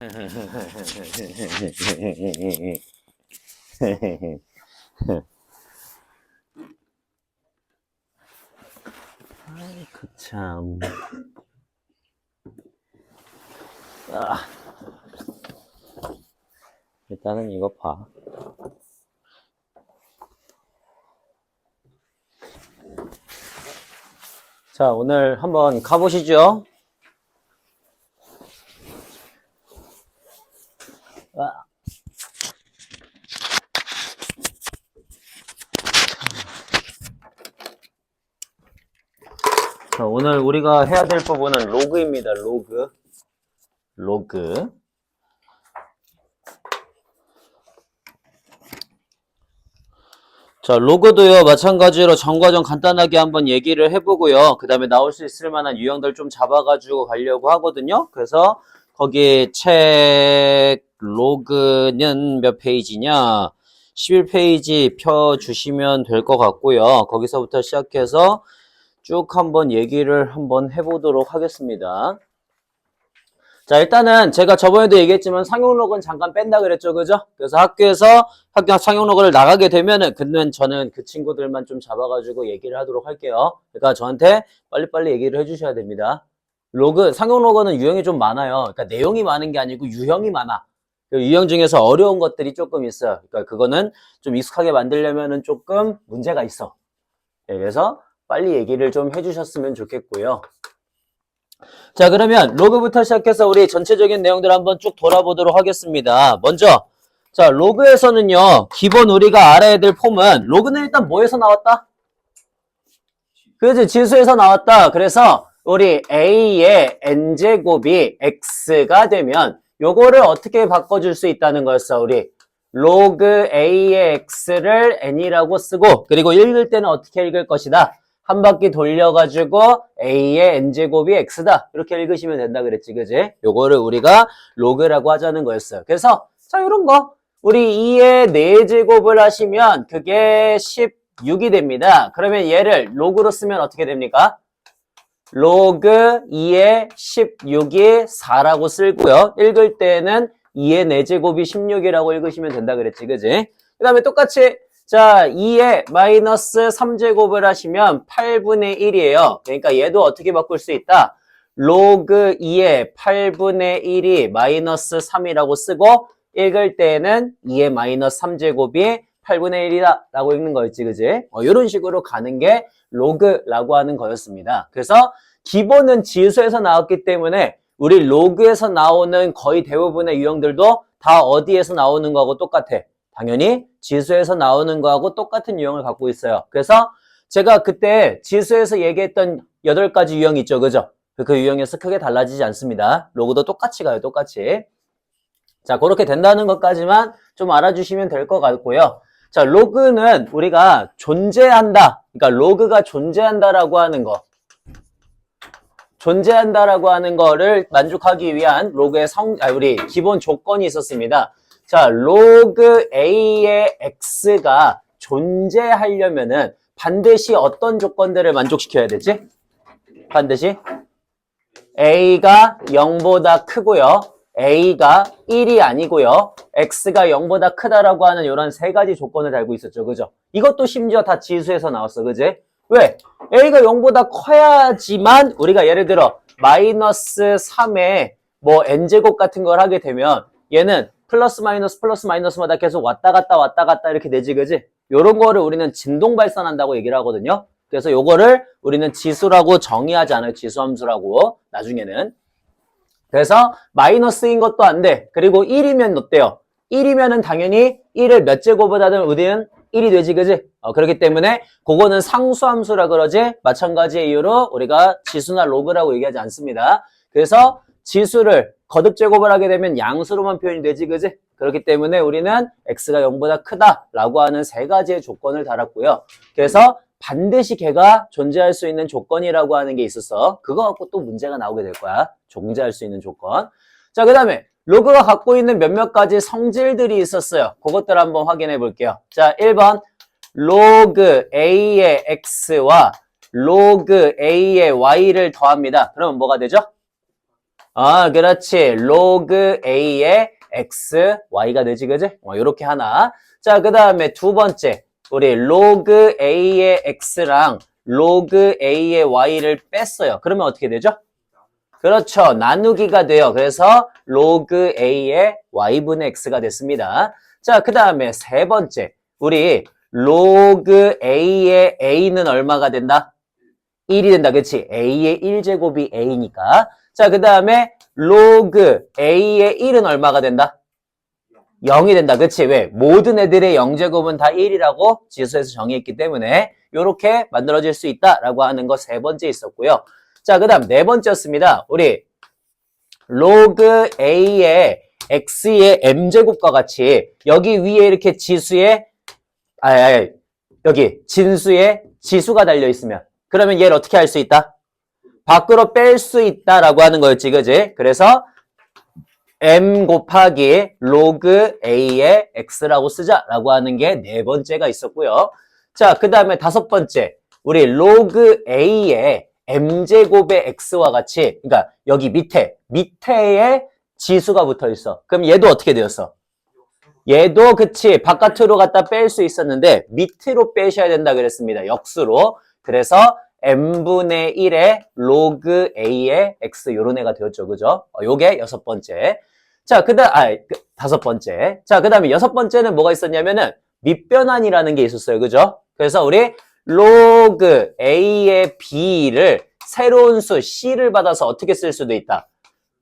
아이고 참. 아. 일단은 이거 봐. 자, 오늘 한번 가보시죠. 자, 오늘 우리가 해야 될 부분은 로그입니다. 로그. 자, 로그도요, 마찬가지로 전과정 간단하게 한번 얘기를 해보고요. 그 다음에 나올 수 있을 만한 유형들 좀 잡아가지고 가려고 하거든요. 그래서 거기 책 로그는 몇 페이지냐? 11페이지 펴주시면 될 것 같고요. 거기서부터 시작해서 쭉 한번 얘기를 한번 해보도록 하겠습니다. 자, 일단은 제가 저번에도 얘기했지만 상용록은 잠깐 뺀다 그랬죠, 그죠? 그래서 학교에서 학교 상용록을 나가게 되면은 저는 그 친구들만 좀 잡아가지고 얘기를 하도록 할게요. 그러니까 저한테 빨리빨리 얘기를 해주셔야 됩니다. 상용록은 유형이 좀 많아요. 그러니까 내용이 많은 게 아니고 유형이 많아. 유형 중에서 어려운 것들이 조금 있어요. 그러니까 그거는 좀 익숙하게 만들려면은 조금 문제가 있어. 네, 그래서 빨리 얘기를 좀 해주셨으면 좋겠고요. 자, 그러면 로그부터 시작해서 우리 전체적인 내용들 한번 쭉 돌아보도록 하겠습니다. 먼저, 자, 로그에서는요, 기본 우리가 알아야 될 폼은, 로그는 일단 뭐에서 나왔다? 그렇지, 지수에서 나왔다. 그래서 우리 a의 n제곱이 x가 되면 요거를 어떻게 바꿔줄 수 있다는 거였어, 우리. 로그 a의 x를 n이라고 쓰고, 그리고 읽을 때는 어떻게 읽을 것이다? 한 바퀴 돌려가지고 a의 n제곱이 x다. 이렇게 읽으시면 된다 그랬지, 그지? 요거를 우리가 로그라고 하자는 거였어요. 그래서 자, 요런 거 우리 2의 4제곱을 하시면 그게 16이 됩니다. 그러면 얘를 로그로 쓰면 어떻게 됩니까? 로그 2의 16이 4라고 쓰고요. 읽을 때는 2의 4제곱이 16이라고 읽으시면 된다 그랬지, 그지? 그 다음에 똑같이 자, 2에 마이너스 3제곱을 하시면 8분의 1이에요. 그러니까 얘도 어떻게 바꿀 수 있다? 로그 2의 8분의 1이 마이너스 3이라고 쓰고 읽을 때는 2의 마이너스 3제곱이 8분의 1이다 라고 읽는 거였지, 그지? 이런 식으로 가는 게 로그라고 하는 거였습니다. 그래서 기본은 지수에서 나왔기 때문에 우리 로그에서 나오는 거의 대부분의 유형들도 다 어디에서 나오는 거하고 똑같아. 당연히 지수에서 나오는 거하고 똑같은 유형을 갖고 있어요. 그래서 제가 그때 지수에서 얘기했던 8가지 유형 있죠, 그죠? 그 유형에서 크게 달라지지 않습니다. 로그도 똑같이 가요, 똑같이. 자, 그렇게 된다는 것까지만 좀 알아주시면 될 것 같고요. 자, 로그는 우리가 존재한다. 그러니까 로그가 존재한다라고 하는 거. 존재한다라고 하는 거를 만족하기 위한 로그의 우리 기본 조건이 있었습니다. 자, 로그 a의 x가 존재하려면은 반드시 어떤 조건들을 만족시켜야 되지? 반드시 a가 0보다 크고요. a가 1이 아니고요. x가 0보다 크다라고 하는 이런 3가지 조건을 달고 있었죠. 그죠? 이것도 심지어 다 지수에서 나왔어. 그지? 왜? a가 0보다 커야지만 우리가 예를 들어 마이너스 3에 뭐 n제곱 같은 걸 하게 되면 얘는 플러스 마이너스마다 계속 왔다 갔다 이렇게 되지, 그지? 요런 거를 우리는 진동 발산한다고 얘기를 하거든요. 그래서 요거를 우리는 지수라고 정의하지 않아요. 지수함수라고, 나중에는. 그래서 마이너스인 것도 안 돼. 그리고 1이면 어때요? 1이면은 당연히 1을 몇 제곱을 하든 우리는 1이 되지, 그지? 그렇기 때문에 그거는 상수함수라 그러지, 마찬가지 이유로 우리가 지수나 로그라고 얘기하지 않습니다. 그래서 지수를 거듭 제곱을 하게 되면 양수로만 표현이 되지, 그지? 그렇기 때문에 우리는 x가 0보다 크다라고 하는 3가지의 조건을 달았고요. 그래서 반드시 걔가 존재할 수 있는 조건이라고 하는 게 있어서 그거 갖고 또 문제가 나오게 될 거야. 존재할 수 있는 조건. 자, 그 다음에 로그가 갖고 있는 몇몇 가지 성질들이 있었어요. 그것들 한번 확인해 볼게요. 자, 1번 로그 a의 x와 로그 a의 y를 더합니다. 그러면 뭐가 되죠? 아, 그렇지. 로그 A의 X, Y가 되지, 그지? 요렇게 하나. 자, 그 다음에 두 번째. 우리 로그 A의 X랑 로그 A의 Y를 뺐어요. 그러면 어떻게 되죠? 그렇죠. 나누기가 돼요. 그래서 로그 A의 Y분의 X가 됐습니다. 자, 그 다음에 세 번째. 우리 로그 A의 A는 얼마가 된다? 1이 된다. 그치? A의 1제곱이 A니까. 자, 그 다음에 로그 A의 1은 얼마가 된다? 0이 된다. 그치? 왜? 모든 애들의 0제곱은 다 1이라고 지수에서 정의했기 때문에 이렇게 만들어질 수 있다라고 하는 거 세 번째 있었고요. 자, 그 다음 네 번째였습니다. 우리 로그 A의 X의 M제곱과 같이 여기 위에 이렇게 지수의 여기 진수에 지수가 달려 있으면 그러면 얘를 어떻게 할 수 있다? 밖으로 뺄 수 있다라고 하는 거였지, 그지? 그래서 m 곱하기 로그 a의 x라고 쓰자라고 하는 게 네 번째가 있었고요. 자, 그 다음에 다섯 번째, 우리 로그 a의 m제곱의 x와 같이, 그러니까 여기 밑에에 지수가 붙어 있어. 그럼 얘도 어떻게 되었어? 얘도 그치 바깥으로 갖다 뺄 수 있었는데 밑으로 빼셔야 된다 그랬습니다. 역수로. 그래서 n분의 1의 로그 a의 x 요런 애가 되었죠. 그죠? 요게 여섯 번째. 자, 다섯 번째. 자, 그 다음에 여섯 번째는 뭐가 있었냐면은 밑변환이라는 게 있었어요. 그죠? 그래서 우리 로그 a의 b를 새로운 수 c를 받아서 어떻게 쓸 수도 있다.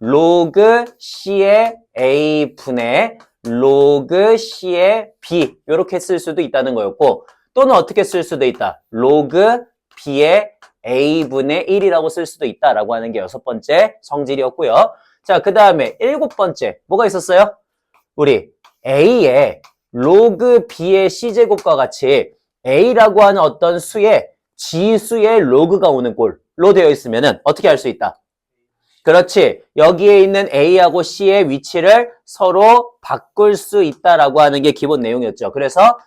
로그 c의 a분의 로그 c의 b 이렇게 쓸 수도 있다는 거였고 또는 어떻게 쓸 수도 있다. 로그 b의 a분의 1이라고 쓸 수도 있다라고 하는 게 여섯 번째 성질이었고요. 자, 그 다음에 일곱 번째 뭐가 있었어요? 우리 a의 로그 b의 c제곱과 같이 a라고 하는 어떤 수의 지수의 로그가 오는 꼴로 되어 있으면 어떻게 할 수 있다? 그렇지. 여기에 있는 A하고 C의 위치를 서로 바꿀 수 있다라고 하는 게 기본 내용이었죠. 그래서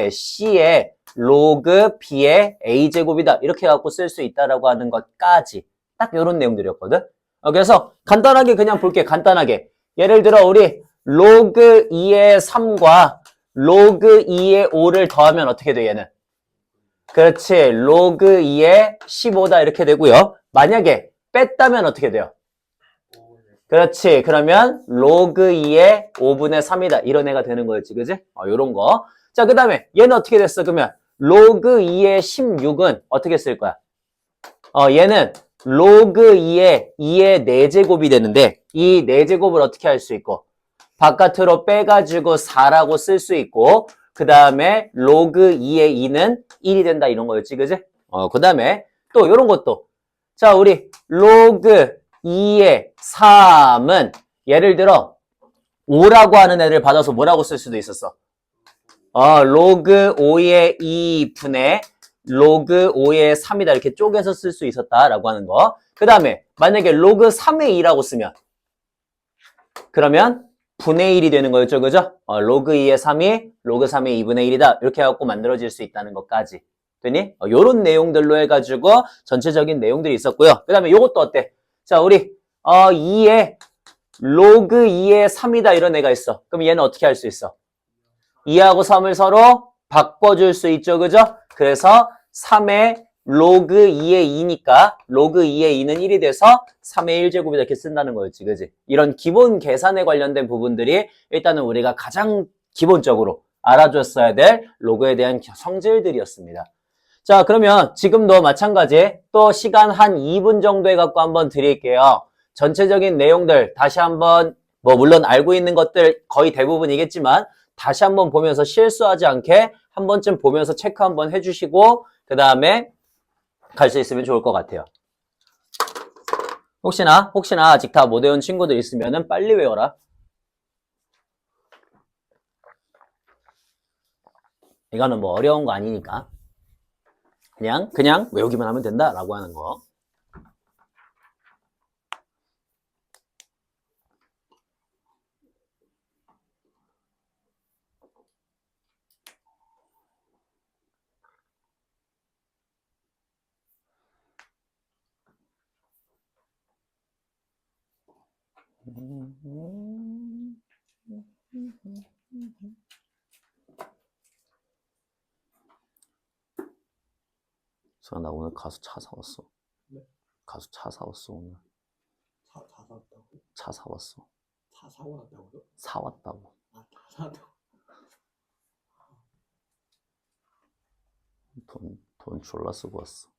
C의 로그 B의 A제곱이다. 이렇게 갖고 쓸 수 있다라고 하는 것까지 딱 이런 내용들이었거든. 그래서 간단하게 그냥 볼게. 간단하게. 예를 들어 우리 로그 2의 3과 로그 2의 5를 더하면 어떻게 돼 얘는? 그렇지. 로그 2의 15다 이렇게 되고요. 만약에 뺐다면 어떻게 돼요? 그렇지. 그러면 로그 2의 5분의 3이다. 이런 애가 되는 거였지. 그지? 요런 거. 자, 그 다음에 얘는 어떻게 됐어? 그러면 로그 2의 16은 어떻게 쓸 거야? 얘는 로그 2의 4제곱이 되는데 이 4제곱을 어떻게 할 수 있고 바깥으로 빼가지고 4라고 쓸 수 있고 그 다음에 로그 2의 2는 1이 된다. 이런 거였지. 그지? 그 다음에 또 요런 것도 자, 우리 로그 2의 3은 예를 들어 5라고 하는 애를 받아서 뭐라고 쓸 수도 있었어? 로그 5의 2분의 로그 5의 3이다 이렇게 쪼개서 쓸 수 있었다라고 하는 거. 그 다음에 만약에 로그 3의 2라고 쓰면 그러면 분의 1이 되는 거였죠. 그죠? 로그 2의 3이 로그 3의 2분의 1이다 이렇게 해갖고 만들어질 수 있다는 것까지. 되니? 요런 내용들로 해가지고 전체적인 내용들이 있었고요. 그 다음에 요것도 어때? 자, 우리 2의 로그 2의 3이다 이런 애가 있어. 그럼 얘는 어떻게 할 수 있어? 2하고 3을 서로 바꿔줄 수 있죠. 그죠? 그래서 3의 로그 2의 2니까 로그 2의 2는 1이 돼서 3의 1제곱이 이렇게 쓴다는 거였지. 그지? 이런 기본 계산에 관련된 부분들이 일단은 우리가 가장 기본적으로 알아줬어야 될 로그에 대한 성질들이었습니다. 자, 그러면 지금도 마찬가지 또 시간 한 2분 정도 해갖고 한번 드릴게요. 전체적인 내용들 다시 한번 뭐 물론 알고 있는 것들 거의 대부분이겠지만 다시 한번 보면서 실수하지 않게 한 번쯤 보면서 체크 한번 해주시고 그 다음에 갈 수 있으면 좋을 것 같아요. 혹시나 아직 다 못 외운 친구들 있으면 빨리 외워라. 이거는 뭐 어려운 거 아니니까 그냥 외우기만 하면 된다라고 하는 거. 나 오늘 가수 차 사왔어. 네? 가수 차 사왔어 오늘. 차 사왔다고? 차 사왔어. 차 사고 났다고요? 사왔다고. 다 사왔다고. 돈 졸라 쓰고 왔어.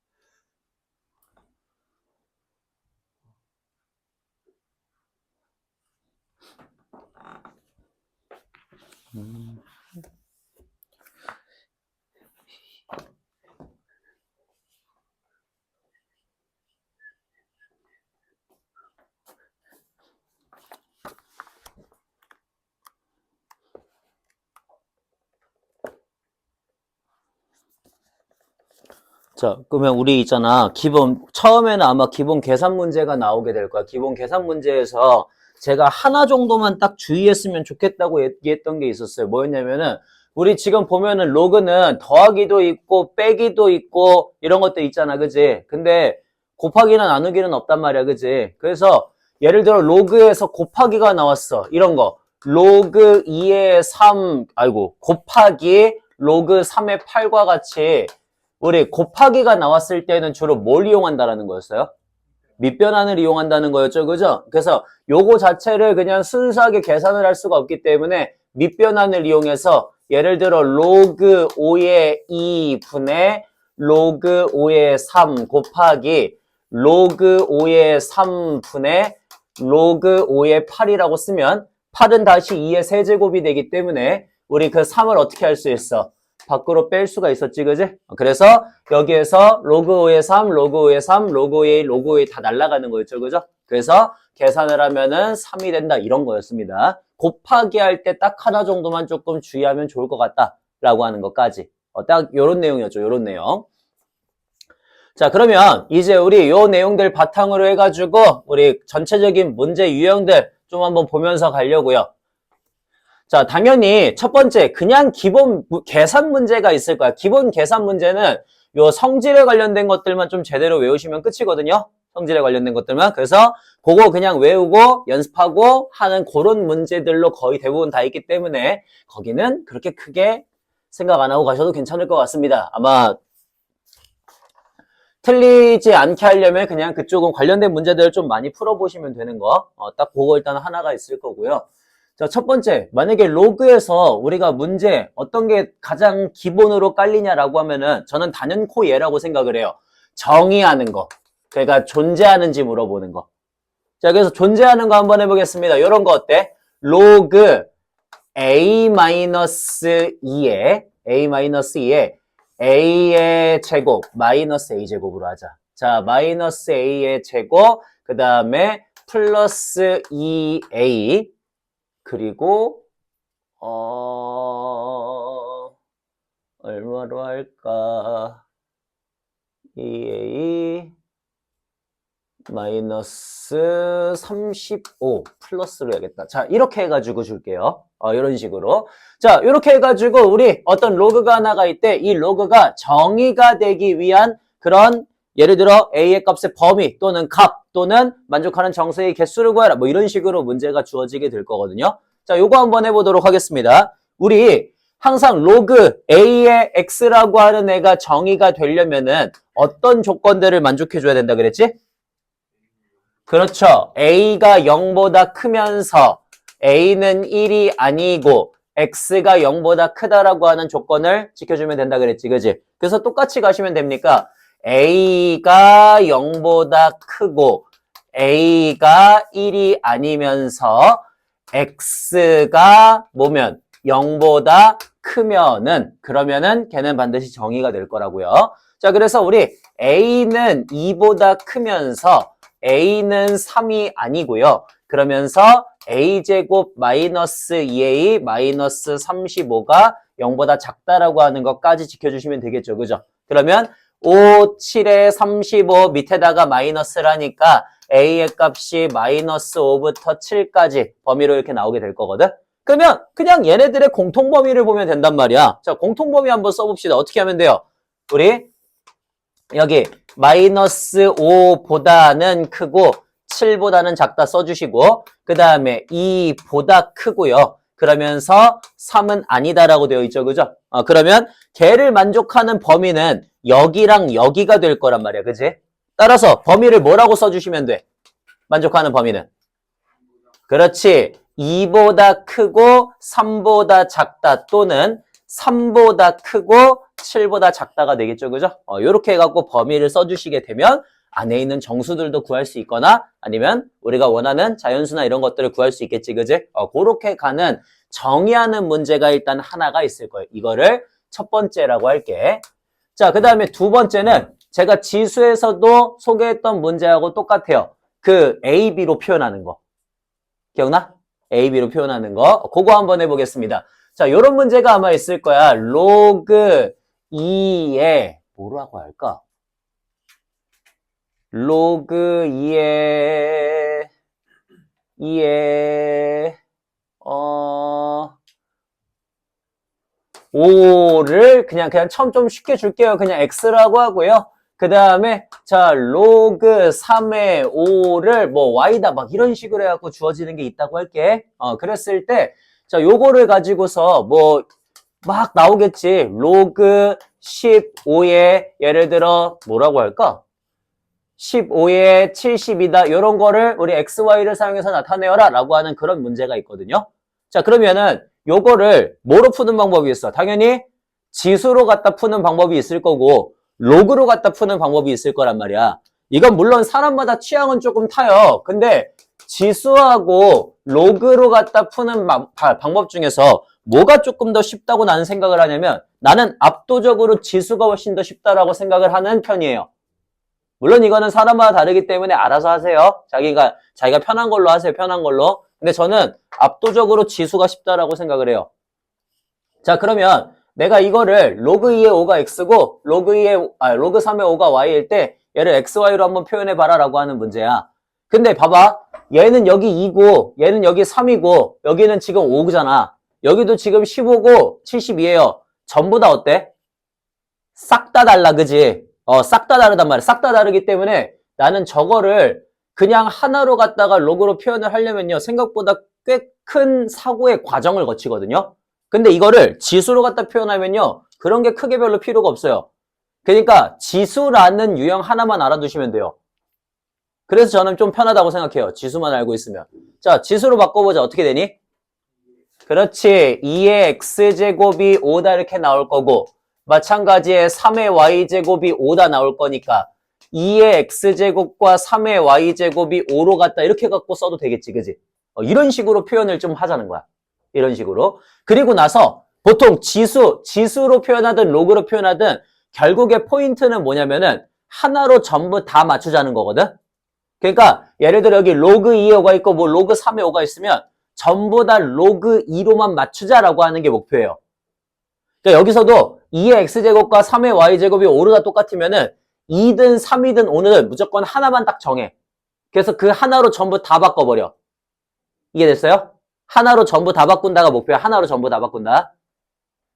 자, 그러면 우리 있잖아. 처음에는 아마 기본 계산 문제가 나오게 될 거야. 기본 계산 문제에서 제가 하나 정도만 딱 주의했으면 좋겠다고 얘기했던 게 있었어요. 뭐였냐면은, 우리 지금 보면은 로그는 더하기도 있고, 빼기도 있고, 이런 것도 있잖아. 그지? 근데 곱하기나 나누기는 없단 말이야. 그지? 그래서 예를 들어 로그에서 곱하기가 나왔어. 이런 거. 로그 2의 3, 곱하기 로그 3의 8과 같이 우리 곱하기가 나왔을 때는 주로 뭘 이용한다라는 거였어요? 밑변환을 이용한다는 거였죠. 그죠? 그래서 요거 자체를 그냥 순수하게 계산을 할 수가 없기 때문에 밑변환을 이용해서 예를 들어 로그 5의 2 분의 로그 5의 3 곱하기 로그 5의 3 분의 로그 5의 8이라고 쓰면 8은 다시 2의 세제곱이 되기 때문에 우리 그 3을 어떻게 할 수 있어? 밖으로 뺄 수가 있었지, 그지? 그래서 여기에서 로그 5의 3, 로그 5의 3, 로그 5의 1, 로그 5의 다 날아가는 거였죠, 그죠? 그래서 계산을 하면은 3이 된다, 이런 거였습니다. 곱하기 할 때 딱 하나 정도만 조금 주의하면 좋을 것 같다, 라고 하는 것까지. 딱 요런 내용이었죠, 요런 내용. 자, 그러면 이제 우리 요 내용들 바탕으로 해가지고 우리 전체적인 문제 유형들 좀 한번 보면서 가려고요. 자, 당연히 첫 번째 그냥 기본 계산 문제가 있을 거야. 기본 계산 문제는 요 성질에 관련된 것들만 좀 제대로 외우시면 끝이거든요. 성질에 관련된 것들만. 그래서 그거 그냥 외우고 연습하고 하는 그런 문제들로 거의 대부분 다 있기 때문에 거기는 그렇게 크게 생각 안 하고 가셔도 괜찮을 것 같습니다. 아마 틀리지 않게 하려면 그냥 그쪽은 관련된 문제들을 좀 많이 풀어보시면 되는 거. 딱 그거 일단 하나가 있을 거고요. 자, 첫 번째, 만약에 로그에서 우리가 문제 어떤 게 가장 기본으로 깔리냐라고 하면은 저는 단연코 얘라고 생각을 해요. 정의하는 거. 그러니까 존재하는지 물어보는 거. 자, 그래서 존재하는 거 한번 해보겠습니다. 이런 거 어때? 로그 A-2에 A의 제곱 마이너스 A제곱으로 하자. 자, 마이너스 A의 제곱 그 다음에 플러스 2A 그리고 얼마로 할까? 2A 마이너스 35 플러스로 해야겠다. 자, 이렇게 해가지고 줄게요. 이런 식으로. 자, 이렇게 해가지고 우리 어떤 로그가 하나가 있대. 이 로그가 정의가 되기 위한 그런 예를 들어 A의 값의 범위 또는 값 또는 만족하는 정수의 개수를 구하라. 뭐 이런 식으로 문제가 주어지게 될 거거든요. 자, 요거 한번 해보도록 하겠습니다. 우리 항상 로그 A의 X라고 하는 애가 정의가 되려면은 어떤 조건들을 만족해 줘야 된다 그랬지? 그렇죠. A가 0보다 크면서 A는 1이 아니고 X가 0보다 크다라고 하는 조건을 지켜주면 된다 그랬지, 그지? 그래서 똑같이 가시면 됩니까? A가 0보다 크고 A가 1이 아니면서 X가 뭐면 0보다 크면은 그러면은 걔는 반드시 정의가 될 거라고요. 자, 그래서 우리 A는 2보다 크면서 A는 3이 아니고요. 그러면서 A제곱 마이너스 2A 마이너스 35가 0보다 작다라고 하는 것까지 지켜주시면 되겠죠. 그죠? 그러면 5, 7에 35 밑에다가 마이너스라니까 A의 값이 마이너스 5부터 7까지 범위로 이렇게 나오게 될 거거든? 그러면 그냥 얘네들의 공통범위를 보면 된단 말이야. 자, 공통범위 한번 써봅시다. 어떻게 하면 돼요? 우리 여기 마이너스 5보다는 크고 7보다는 작다 써주시고 그 다음에 2보다 크고요. 그러면서 3은 아니다라고 되어 있죠. 그죠? 그러면 걔를 만족하는 범위는 여기랑 여기가 될 거란 말이야. 그지? 따라서 범위를 뭐라고 써주시면 돼? 만족하는 범위는. 그렇지. 2보다 크고 3보다 작다 또는 3보다 크고 7보다 작다가 되겠죠. 그죠? 요렇게 해갖고 범위를 써주시게 되면 안에 있는 정수들도 구할 수 있거나 아니면 우리가 원하는 자연수나 이런 것들을 구할 수 있겠지. 그지? 그렇게 가는 정의하는 문제가 일단 하나가 있을 거예요. 이거를 첫 번째라고 할게. 자, 그 다음에 두 번째는 제가 지수에서도 소개했던 문제하고 똑같아요. 그 A, B로 표현하는 거. 기억나? A, B로 표현하는 거. 그거 한번 해보겠습니다. 자, 요런 문제가 아마 있을 거야. 로그 2에 뭐라고 할까? 로그 2에 5를 그냥 처음 좀 쉽게 줄게요. 그냥 X라고 하고요. 그 다음에 자 로그 3의 5를 뭐 Y다 막 이런 식으로 해갖고 주어지는 게 있다고 할게. 그랬을 때 자 요거를 가지고서 뭐 막 나오겠지. 로그 15에 예를 들어 뭐라고 할까? 15에 70이다. 이런 거를 우리 XY를 사용해서 나타내어라 라고 하는 그런 문제가 있거든요. 자 그러면은 요거를 뭐로 푸는 방법이 있어? 당연히 지수로 갖다 푸는 방법이 있을 거고 로그로 갖다 푸는 방법이 있을 거란 말이야. 이건 물론 사람마다 취향은 조금 타요. 근데 지수하고 로그로 갖다 푸는 방법 중에서 뭐가 조금 더 쉽다고 나는 생각을 하냐면 나는 압도적으로 지수가 훨씬 더 쉽다라고 생각을 하는 편이에요. 물론 이거는 사람마다 다르기 때문에 알아서 하세요. 자기가 편한 걸로 하세요. 편한 걸로. 근데 저는 압도적으로 지수가 쉽다라고 생각을 해요. 자, 그러면 내가 이거를 로그 2의 5가 x고 로그 3의 5가 y일 때 얘를 xy로 한번 표현해 봐라 라고 하는 문제야. 근데 봐봐. 얘는 여기 2고 얘는 여기 3이고 여기는 지금 5잖아. 여기도 지금 15고 72예요. 전부 다 어때? 싹 다 달라. 그지? 싹 다 다르단 말이야. 싹 다 다르기 때문에 나는 저거를 그냥 하나로 갖다가 로그로 표현을 하려면요. 생각보다 꽤 큰 사고의 과정을 거치거든요. 근데 이거를 지수로 갖다 표현하면요. 그런 게 크게 별로 필요가 없어요. 그러니까 지수라는 유형 하나만 알아두시면 돼요. 그래서 저는 좀 편하다고 생각해요. 지수만 알고 있으면. 자, 지수로 바꿔보자. 어떻게 되니? 그렇지. 2의 x제곱이 5다 이렇게 나올 거고 마찬가지에 3의 y제곱이 5다 나올 거니까 2의 x제곱과 3의 y제곱이 5로 같다 이렇게 갖고 써도 되겠지. 그지? 이런 식으로 표현을 좀 하자는 거야. 이런 식으로. 그리고 나서 보통 지수로 표현하든 로그로 표현하든 결국에 포인트는 뭐냐면은 하나로 전부 다 맞추자는 거거든. 그러니까 예를 들어 여기 로그 2의 5가 있고 뭐 로그 3의 5가 있으면 전부 다 로그 2로만 맞추자라고 하는 게 목표예요. 그러니까 여기서도 2의 x제곱과 3의 y제곱이 5로 다 똑같으면은 2든 3이든 5는 무조건 하나만 딱 정해. 그래서 그 하나로 전부 다 바꿔버려. 이해됐어요? 하나로 전부 다 바꾼다가 목표야. 하나로 전부 다 바꾼다.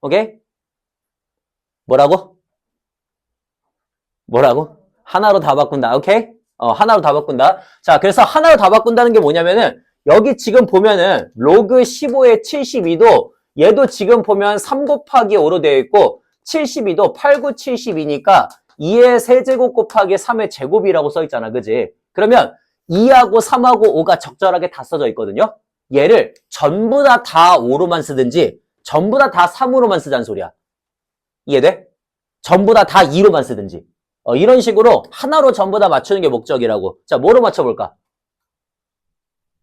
오케이? 뭐라고? 하나로 다 바꾼다. 오케이? 하나로 다 바꾼다. 자, 그래서 하나로 다 바꾼다는 게 뭐냐면은 여기 지금 보면은 로그 15의 72도 얘도 지금 보면 3 곱하기 5로 되어 있고 72도 8, 9, 72니까 2의 세제곱 곱하기 3의 제곱이라고 써 있잖아. 그지? 그러면 2하고 3하고 5가 적절하게 다 써져 있거든요. 얘를 전부 다 5로만 쓰든지 전부 다 3으로만 쓰자는 소리야. 이해돼? 전부 다 2로만 쓰든지. 이런 식으로 하나로 전부 다 맞추는 게 목적이라고. 자, 뭐로 맞춰볼까?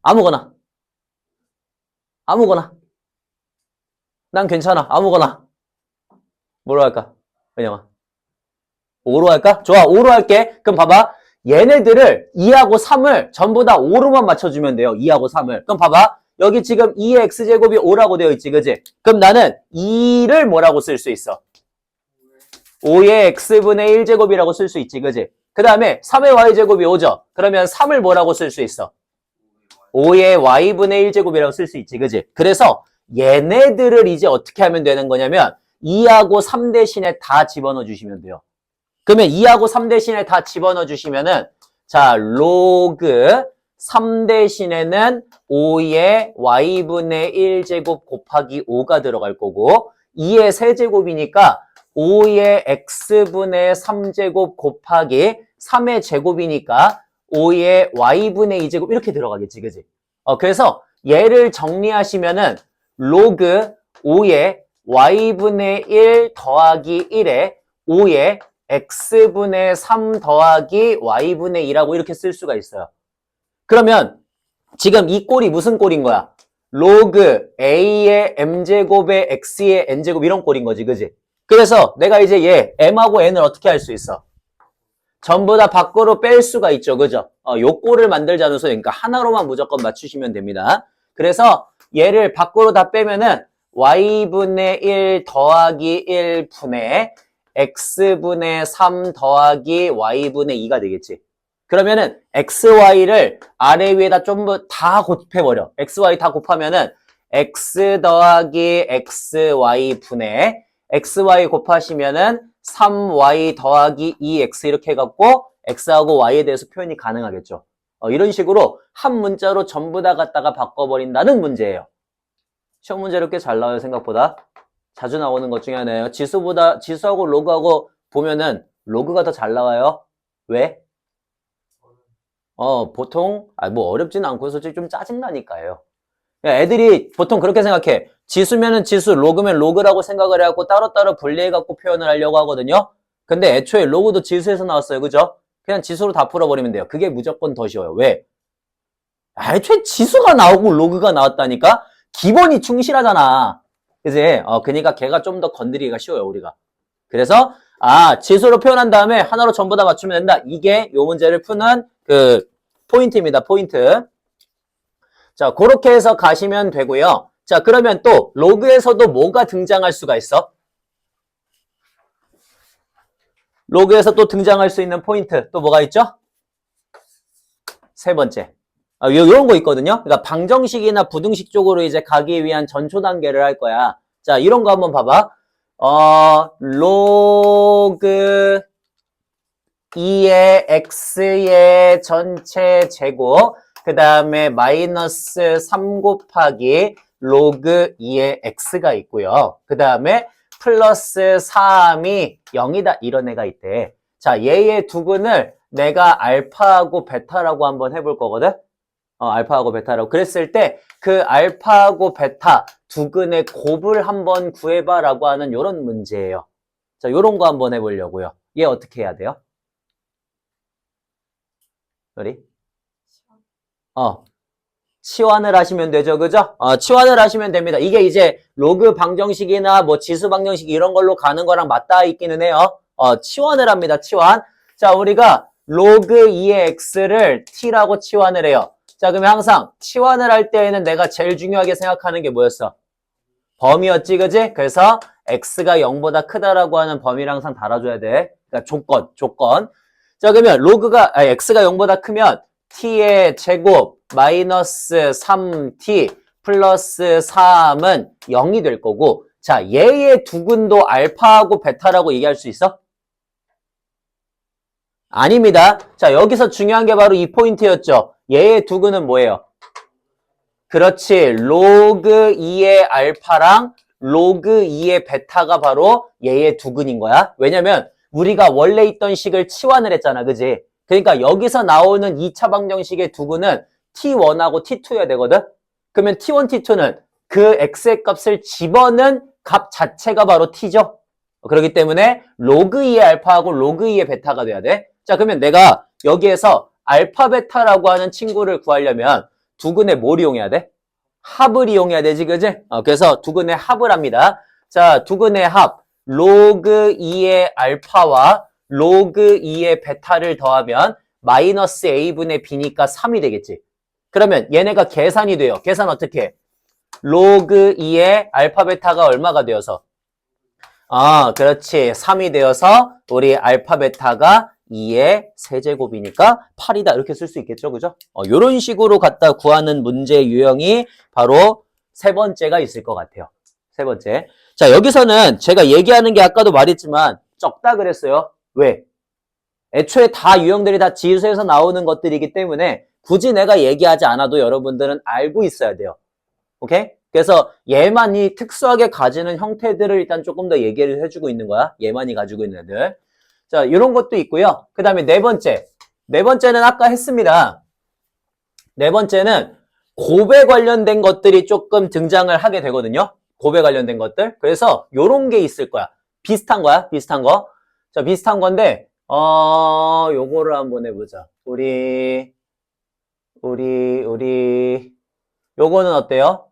아무거나. 난 괜찮아. 아무거나. 뭐로 할까? 왜냐면 5로 할까? 좋아. 5로 할게. 그럼 봐봐. 얘네들을 2하고 3을 전부 다 5로만 맞춰주면 돼요. 2하고 3을. 그럼 봐봐. 여기 지금 2의 x제곱이 5라고 되어 있지. 그지? 그럼 나는 2를 뭐라고 쓸 수 있어? 5의 x분의 1제곱이라고 쓸 수 있지. 그지? 그 다음에 3의 y제곱이 5죠. 그러면 3을 뭐라고 쓸 수 있어? 5의 y분의 1제곱이라고 쓸 수 있지. 그지? 그래서 얘네들을 이제 어떻게 하면 되는 거냐면 2하고 3 대신에 다 집어넣어 주시면 돼요. 그러면 2하고 3 대신에 다 집어넣어 주시면은 자, 로그 3 대신에는 5의 y분의 1제곱 곱하기 5가 들어갈 거고 2의 세제곱이니까 5의 x분의 3제곱 곱하기 3의 제곱이니까 5의 y분의 2제곱 이렇게 들어가겠지, 그지? 그래서 얘를 정리하시면은 로그 5의 y분의 1 더하기 1에 5의 x분의 3 더하기 y분의 2라고 이렇게 쓸 수가 있어요. 그러면 지금 이 꼴이 무슨 꼴인 거야? 로그 a의 m제곱에 x의 n제곱 이런 꼴인 거지, 그지? 그래서 내가 이제 얘 m하고 n을 어떻게 할 수 있어? 전부 다 밖으로 뺄 수가 있죠, 그죠? 요 꼴을 만들자는 소리. 그러니까 하나로만 무조건 맞추시면 됩니다. 그래서 얘를 밖으로 다 빼면은 y분의 1 더하기 1분의 x분의 3 더하기 y분의 2가 되겠지. 그러면은 xy를 아래 위에다 전부 다 곱해버려. xy 다 곱하면은 x 더하기 xy 분의 xy 곱하시면은 3y 더하기 2x 이렇게 해갖고 x하고 y에 대해서 표현이 가능하겠죠. 이런 식으로 한 문자로 전부 다 갖다가 바꿔버린다는 문제예요. 시험 문제로 꽤 잘 나와요, 생각보다. 자주 나오는 것 중에 하나예요. 지수하고 로그하고 보면은 로그가 더 잘 나와요. 왜? 보통, 뭐 어렵지는 않고 솔직히 좀 짜증나니까요. 애들이 보통 그렇게 생각해. 지수면은 지수, 로그면 로그라고 생각을 해갖고 따로따로 분리해갖고 표현을 하려고 하거든요. 근데 애초에 로그도 지수에서 나왔어요. 그죠? 그냥 지수로 다 풀어버리면 돼요. 그게 무조건 더 쉬워요. 왜? 애초에 지수가 나오고 로그가 나왔다니까? 기본이 충실하잖아. 그지? 그러니까 걔가 좀 더 건드리기가 쉬워요, 우리가. 그래서, 지수로 표현한 다음에 하나로 전부 다 맞추면 된다. 이게 요 문제를 푸는 그 포인트입니다, 포인트. 자, 그렇게 해서 가시면 되고요. 자, 그러면 또 로그에서도 뭐가 등장할 수가 있어? 로그에서 또 등장할 수 있는 포인트 또 뭐가 있죠? 세 번째. 요런 거 있거든요. 그러니까 방정식이나 부등식 쪽으로 이제 가기 위한 전초 단계를 할 거야. 자, 이런 거 한번 봐봐. 로그 2의 x의 전체 제곱 그 다음에 마이너스 3 곱하기 로그 2의 x가 있고요. 그 다음에 플러스 3이 0이다 이런 애가 있대. 자, 얘의 두근을 내가 알파하고 베타라고 한번 해볼 거거든. 알파하고 베타라고. 그랬을 때 그 알파하고 베타 두근의 곱을 한번 구해봐라고 하는 요런 문제예요. 자, 요런 거 한번 해보려고요. 얘 어떻게 해야 돼요? 우리? 치환을 하시면 되죠, 그죠? 치환을 하시면 됩니다. 이게 이제 로그 방정식이나 뭐 지수 방정식 이런 걸로 가는 거랑 맞닿아 있기는 해요. 치환을 합니다, 치환. 자, 우리가 로그 2의 x를 t라고 치환을 해요. 자, 그러면 항상 치환을 할 때에는 내가 제일 중요하게 생각하는 게 뭐였어? 범위였지, 그지? 그래서 x가 0보다 크다라고 하는 범위를 항상 달아줘야 돼. 그러니까 조건. 자, 그러면 x가 0보다 크면 t의 제곱 마이너스 3t 플러스 3은 0이 될 거고, 자, 얘의 두근도 알파하고 베타라고 얘기할 수 있어? 아닙니다. 자, 여기서 중요한 게 바로 이 포인트였죠. 얘의 두근은 뭐예요? 그렇지. 로그 2의 알파랑 로그 2의 베타가 바로 얘의 두근인 거야. 왜냐면 우리가 원래 있던 식을 치환을 했잖아. 그지? 그러니까 여기서 나오는 2차 방정식의 두근은 t1하고 t2여야 되거든? 그러면 t1, t2는 그 x의 값을 집어넣은 값 자체가 바로 t죠? 그렇기 때문에 로그 2의 알파하고 로그 2의 베타가 돼야 돼. 자, 그러면 내가 여기에서 알파, 베타라고 하는 친구를 구하려면 두근의 뭘 이용해야 돼? 합을 이용해야 되지, 그지? 그래서 두근의 합을 합니다. 자, 두근의 합. 로그 2의 알파와 로그 2의 베타를 더하면 마이너스 a분의 b니까 3이 되겠지. 그러면 얘네가 계산이 돼요. 계산 어떻게 해? 로그 2의 알파, 베타가 얼마가 되어서? 그렇지. 3이 되어서 우리 알파, 베타가 2의 세제곱이니까 8이다. 이렇게 쓸 수 있겠죠. 그죠? 요런 식으로 갖다 구하는 문제 유형이 바로 세 번째가 있을 것 같아요. 세 번째. 자, 여기서는 제가 얘기하는 게 아까도 말했지만 적다 그랬어요. 왜? 애초에 다 유형들이 다 지수에서 나오는 것들이기 때문에 굳이 내가 얘기하지 않아도 여러분들은 알고 있어야 돼요. 오케이? 그래서 얘만이 특수하게 가지는 형태들을 일단 조금 더 얘기를 해주고 있는 거야. 얘만이 가지고 있는 애들. 자, 이런 것도 있고요. 그 다음에 네 번째. 네 번째는 아까 했습니다. 네 번째는 곱에 관련된 것들이 조금 등장을 하게 되거든요. 곱에 관련된 것들. 그래서 요런 게 있을 거야. 비슷한 거야. 비슷한 거. 자, 비슷한 건데 요거를 한번 해보자. 요거는 어때요?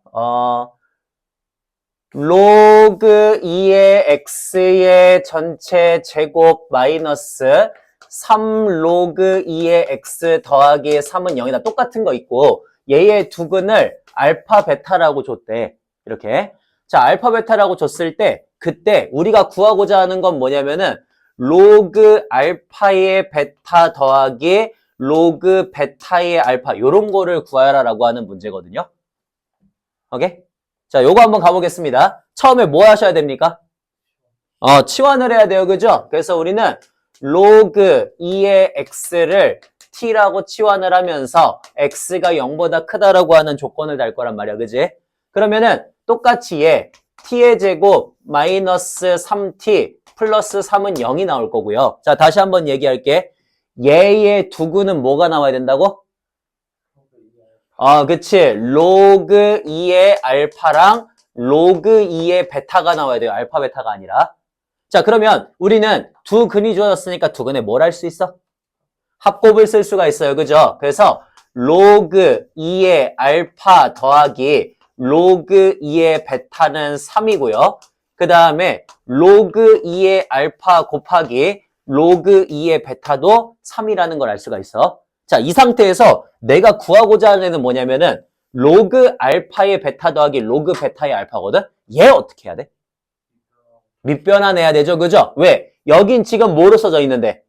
로그 2의 x의 전체 제곱 마이너스 3 로그 2의 x 더하기 3은 0이다. 똑같은 거 있고 얘의 두근을 알파 베타라고 줬대. 이렇게. 자, 알파 베타라고 줬을 때 그때 우리가 구하고자 하는 건 뭐냐면은 로그 알파의 베타 더하기 로그 베타의 알파 요런 거를 구하라라고 하는 문제거든요. 오케이? 자, 요거 한번 가보겠습니다. 처음에 뭐 하셔야 됩니까? 치환을 해야 돼요. 그죠? 그래서 우리는 로그 2의 x를 t라고 치환을 하면서 x가 0보다 크다라고 하는 조건을 달 거란 말이야. 그지? 그러면은 똑같이 얘 t의 제곱 마이너스 3t 플러스 3은 0이 나올 거고요. 자, 다시 한번 얘기할게. 얘의 두구는 뭐가 나와야 된다고? 그치. 로그 2의 알파랑 로그 2의 베타가 나와야 돼요. 알파, 베타가 아니라. 자, 그러면 우리는 두 근이 주어졌으니까 두 근에 뭘 할 수 있어? 합곱을 쓸 수가 있어요. 그죠? 그래서 로그 2의 알파 더하기 로그 2의 베타는 3이고요. 그 다음에 로그 2의 알파 곱하기 로그 2의 베타도 3이라는 걸 알 수가 있어. 자, 이 상태에서 내가 구하고자 하는 애는 뭐냐면은 로그 알파의 베타 더하기 로그 베타의 알파거든? 얘 어떻게 해야 돼? 밑변환해야 되죠. 그죠? 왜? 여긴 지금 뭐로 써져 있는데?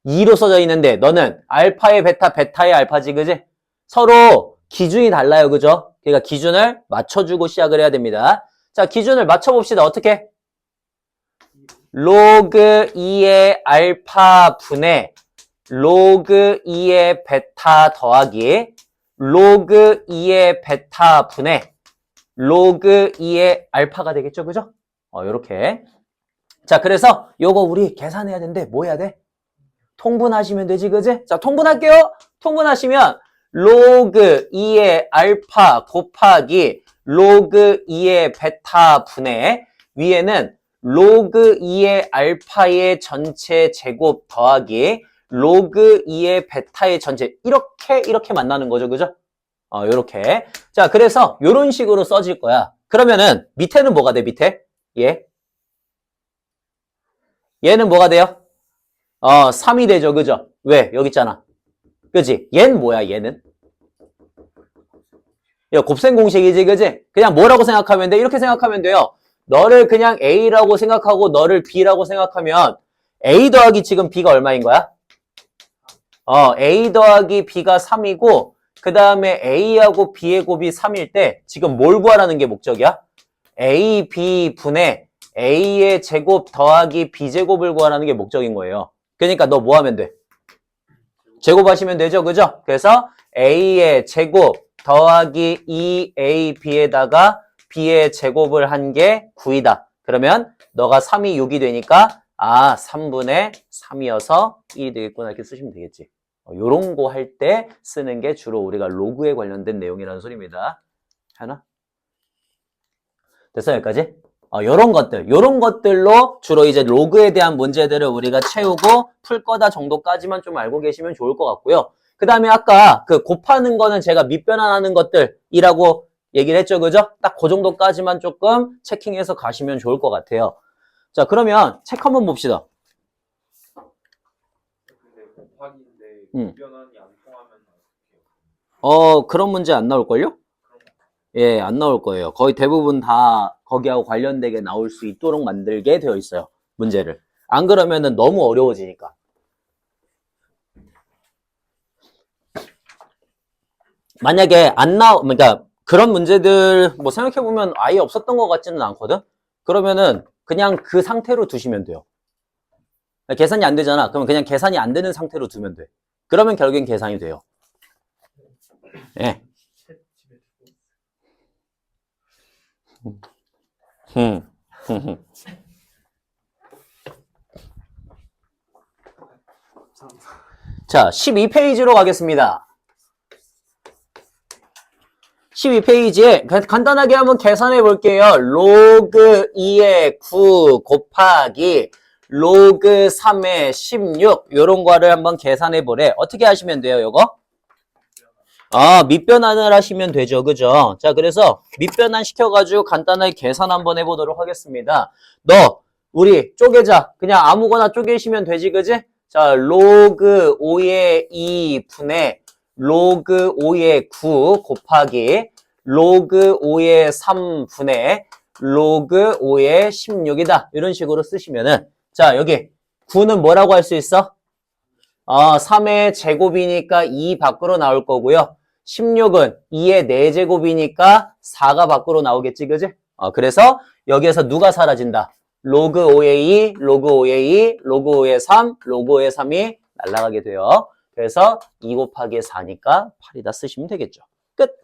2로 써져 있는데 너는 알파의 베타, 베타의 알파지. 그지? 서로 기준이 달라요. 그죠? 그러니까 기준을 맞춰주고 시작을 해야 됩니다. 자, 기준을 맞춰봅시다. 어떻게? 로그 2의 알파 분의 로그 2의 베타 더하기 로그 2의 베타 분의 로그 2의 알파가 되겠죠. 그죠? 요렇게. 자, 그래서 요거 우리 계산해야 되는데 뭐 해야 돼? 통분하시면 되지. 그지? 자, 통분할게요. 통분하시면 로그 2의 알파 곱하기 로그 2의 베타 분의 위에는 로그 2의 알파의 전체 제곱 더하기 로그 2의 베타의 전체 이렇게 만나는 거죠. 그죠? 요렇게. 자, 그래서 요런 식으로 써질 거야. 그러면은 밑에는 뭐가 돼? 밑에? 얘는 뭐가 돼요? 3이 되죠. 그죠? 왜? 여기 있잖아. 그지? 얘는 뭐야? 얘는? 야, 곱셈 공식이지. 그지? 그냥 뭐라고 생각하면 돼? 이렇게 생각하면 돼요. 너를 그냥 A라고 생각하고 너를 B라고 생각하면 A 더하기 지금 B가 얼마인 거야? A 더하기 B가 3이고 그 다음에 A하고 B의 곱이 3일 때 지금 뭘 구하라는 게 목적이야? A, B 분의 A의 제곱 더하기 B제곱을 구하라는 게 목적인 거예요. 그러니까 너 뭐 하면 돼? 제곱하시면 되죠. 그죠? 그래서 A의 제곱 더하기 2AB에다가 B의 제곱을 한 게 9이다. 그러면 너가 3이 6이 되니까 3분의 3이어서 1이 되겠구나 이렇게 쓰시면 되겠지. 요런 거 할 때 쓰는 게 주로 우리가 로그에 관련된 내용이라는 소리입니다. 하나? 됐어 여기까지? 요런 것들로 주로 이제 로그에 대한 문제들을 우리가 채우고 풀 거다 정도까지만 좀 알고 계시면 좋을 것 같고요. 그 다음에 아까 그 곱하는 거는 제가 밑변환하는 것들이라고 얘기를 했죠. 그죠? 딱 그 정도까지만 조금 체킹해서 가시면 좋을 것 같아요. 자, 그러면 책 한번 봅시다. 근데 곱하기인데 밑변환이 안 통하면 어떡해요? 그런 문제 안 나올걸요? 예, 안 나올 거예요. 거의 대부분 다 거기하고 관련되게 나올 수 있도록 만들게 되어 있어요. 문제를. 안 그러면은 너무 어려워지니까. 만약에 그러니까 그런 문제들 뭐 생각해보면 아예 없었던 것 같지는 않거든? 그러면은 그냥 그 상태로 두시면 돼요. 계산이 안 되잖아. 그러면 그냥 계산이 안 되는 상태로 두면 돼. 그러면 결국엔 계산이 돼요. 예. 책 집에 두고 자, 12페이지로 가겠습니다. 12페이지에 간단하게 한번 계산해 볼게요. 로그 2의 9 곱하기 로그 3의 16 요런 거를 한번 계산해 보래. 어떻게 하시면 돼요, 요거? 밑변환을 하시면 되죠. 그죠? 자, 그래서 밑변환 시켜가지고 간단하게 계산 한번 해보도록 하겠습니다. 우리 쪼개자. 그냥 아무거나 쪼개시면 되지, 그지? 자, 로그 5의 2분의 로그 5의 9 곱하기 로그 5의 3분의 로그 5의 16이다. 이런 식으로 쓰시면은, 자, 여기 9는 뭐라고 할 수 있어? 3의 제곱이니까 2 밖으로 나올 거고요. 16은 2의 4제곱이니까 4가 밖으로 나오겠지, 그지? 그래서 여기에서 누가 사라진다? 로그 5의 2, 로그 5의 2, 로그 5의 3, 로그 5의 3이 날아가게 돼요. 그래서 2 곱하기 4니까 8이다 쓰시면 되겠죠. 끝!